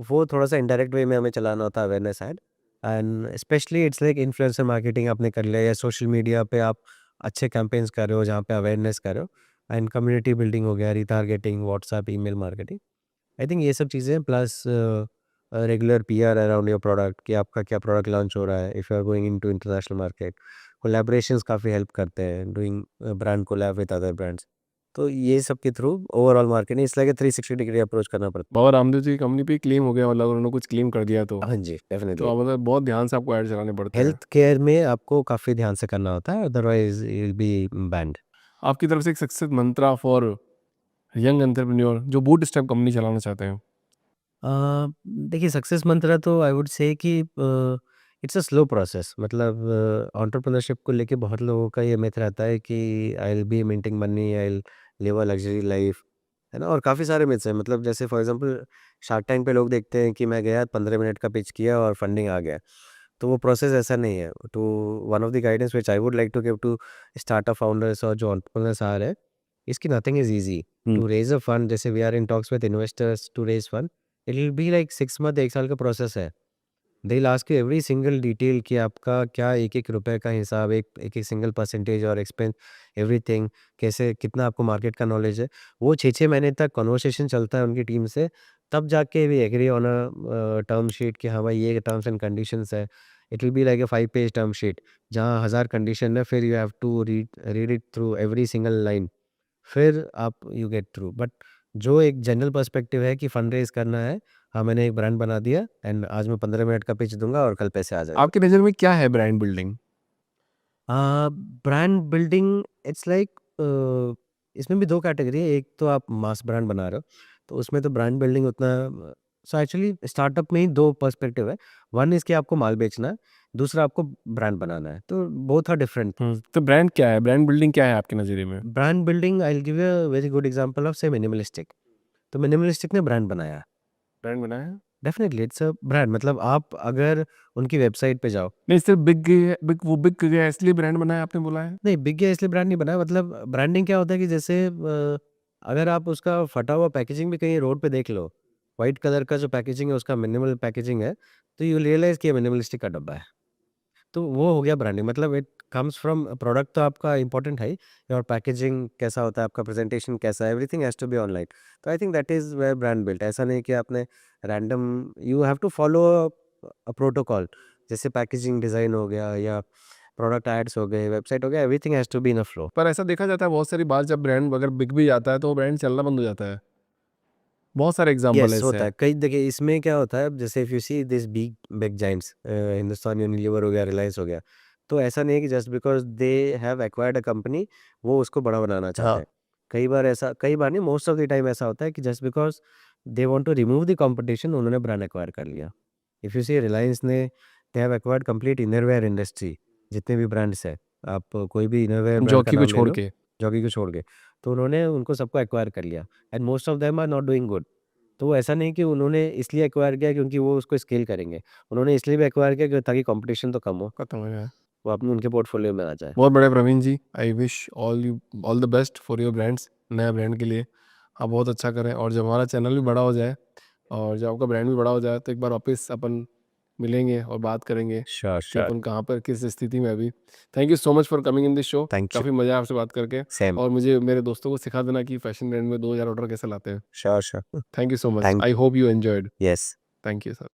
वो थोड़ा-सा इनडायरेक्ट वे में हमें चलाना होता है awareness add. And specially it's like influencer marketing आपने कर लिया या सोशल मीडिया पे आप अच्छे कैंपेन्स कर रहे हो जहाँ पे अवेयरनेस कर रहे हो एंड कम्युनिटी बिल्डिंग हो गया, retargeting, WhatsApp, email marketing. I think ये सब चीज़ें plus regular PR around your product कि आपका क्या प्रोडक्ट लॉन्च हो रहा है, if you are going into international market, collaborations काफ़ी हेल्प करते हैं, doing brand collab with other brands. तो ये सब के through overall marketing it's like a 360 degree approach करना पड़ता बाबा रामदेव जी की कंपनी पे क्लेम हो गया, मतलब उन्होंने कुछ क्लेम कर दिया है। हाँ जी, तो डेफिनिटली। आप मतलब बहुत ध्यान से आपको ऐड चलाने पड़ते हैं। हेल्थ केयर में आपको काफ़ी ध्यान से करना होता है, otherwise you will B band. आपकी तरफ से एक success Mantra for young entrepreneur जो बूट स्टेप कंपनी चलाना चाहते हैं। देखिए सक्सेस मंत्रा तो आई वुड से कि इट्स अ स्लो प्रोसेस, मतलब एंटरप्रेन्योरशिप को लेके बहुत लोगों का ये मिथ रहता है कि आई will B minting money, I will live a luxury life, है ना? और काफ़ी सारे मिथ्स हैं, मतलब जैसे फॉर एग्जांपल शार्क टैंक पे लोग देखते हैं कि मैं गया 15 मिनट का पिच किया और फंडिंग आ गया। तो वो प्रोसेस ऐसा नहीं है। तो one of the guidance which I would like to give to startup founders और जो एंटरप्रेन्योर्स आ रहे हैं, इसकी nothing is easy to raise a fund. जैसे we are in talks with investors to raise fund, it will be like 6 month, 1 साल का process है। They will ask you every single detail कि आपका क्या एक-एक रुपए का हिसाब, एक-एक सिंगल परसेंटेज और एक्सपेंस, एवरीथिंग, कैसे कितना आपको मार्केट का नॉलेज है। वो 6-6 महीने तक कन्वर्सेशन चलता है उनकी टीम से, तब जाके we agree on a term sheet कि हाँ भाई ये टर्म्स एंड कंडीशंस है। It will be like a 5 page term sheet जहाँ 1000 कंडीशन है, फिर you have to read read it through every single line, फिर आप यू गेट थ्रू। बट जो एक जनरल पर्सपेक्टिव है कि फंड रेज़ करना है, हाँ, मैंने एक ब्रांड बना दिया एंड आज मैं 15 मिनट का पिच दूँगा और कल पैसे आ जाएगा। आपकी नज़र में क्या है brand building? Brand building it's like इसमें भी 2 कैटेगरी है, एक तो आप मास ब्रांड बना रहे हो, तो उसमें तो ब्रांड बिल्डिंग उतना सो एक्चुअली स्टार्टअप में ही 2 पर्सपेक्टिव है। वन इज़ कि आपको माल बेचना है, दूसरा आपको ब्रांड बनाना है, तो बोथ आर डिफरेंट। तो ब्रांड क्या है? ब्रांड बिल्डिंग क्या है आपके नज़रिए में? Brand building I will give you a very good example of से मिनिमलिस्टिक। तो मिनिमलिस्टिक ने ब्रांड बनाया। ब्रांड बनाया है? डेफिनिटली इट्स अ ब्रांड, मतलब आप अगर उनकी वेबसाइट पे जाओ, नहीं, सिर्फ बिक गया इसलिए ब्रांड बनाया आपने बोला है? नहीं बिग गया इसलिए ब्रांड नहीं बनाया, मतलब ब्रांडिंग क्या होता है कि जैसे अगर आप उसका फटा हुआ पैकेजिंग भी कहीं रोड पे देख लो, व्हाइट कलर का जो पैकेजिंग है उसका मिनिमल पैकेजिंग है, तो यू रियलाइज़ कि ये मिनिमलिस्टिक का डब्बा है। तो वो हो गया ब्रांडिंग, मतलब इट कम्स फ्रॉम प्रोडक्ट तो आपका इम्पोर्टेंट है ही, और पैकेजिंग कैसा होता है, आपका प्रेजेंटेशन कैसा है, everything has to be online. तो I think that is where brand built. ऐसा नहीं कि आपने random, you have to follow protocol, जैसे पैकेजिंग डिज़ाइन हो गया या प्रोडक्ट एड्स हो गए, वेबसाइट हो गया, everything has to be in a flow. पर ऐसा देखा जाता है बहुत सारी बार जब ब्रांड अगर बिक भी जाता है तो वो ब्रांड चलना बंद हो जाता है। बहुत सारे एग्ज़ाम्पल है यस, इससे। होता है। कई देखिए इसमें क्या होता है, जैसे if you see this big big giants, Hindustan Unilever हो गया, रिलायंस हो गया, तो ऐसा नहीं है कि just because they have acquired a company वो उसको बड़ा बनाना चाहते हैं। कई बार नहीं, मोस्ट ऑफ द टाइम ऐसा होता है कि just because they want to remove the competition, उन्होंने ब्रांड एक्वायर कर लिया। इफ यू सी रिलायंस ने, they have acquired complete innerwear industry, जितने भी ब्रांड्स हैं, आप कोई भी इनरवियर ब्रांड का जॉकी को नाम ले छोड़ लो, के। जॉकी को छोड़ के, तो उन्होंने उनको सबको एक्वायर कर लिया and most of them are not doing good. तो वो ऐसा नहीं कि उन्होंने इसलिए एक्वायर किया क्योंकि वो उसको स्केल करेंगे। उन्होंने इसलिए भी एक्वायर किया कि ताकि कॉम्पिटिशन तो कम हो, खत्म हो गया। वो अपने उनके पोर्टफोलियो में आ जाए। बहुत बढ़िया Praveen ji, I wish all the best for your brands, नया ब्रांड के लिए। आप बहुत अच्छा करें और जब हमारा चैनल भी बड़ा हो जाए और जब आपका ब्रांड भी बड़ा हो जाए तो एक बार वापस अपन मिलेंगे और बात करेंगे श्योर, कि श्योर। अपन कहाँ पर किस स्थिति में अभी। Thank you so much for coming in this show. Thank you. काफ़ी मज़ा आया आपसे बात करके। सेम। और मुझे मेरे दोस्तों को सिखा देना कि फैशन ब्रांड में 2000 ऑर्डर कैसे लाते हैं। Sure, sure. Thank you so much. Thank I hope you enjoyed. Yes. Thank you sir.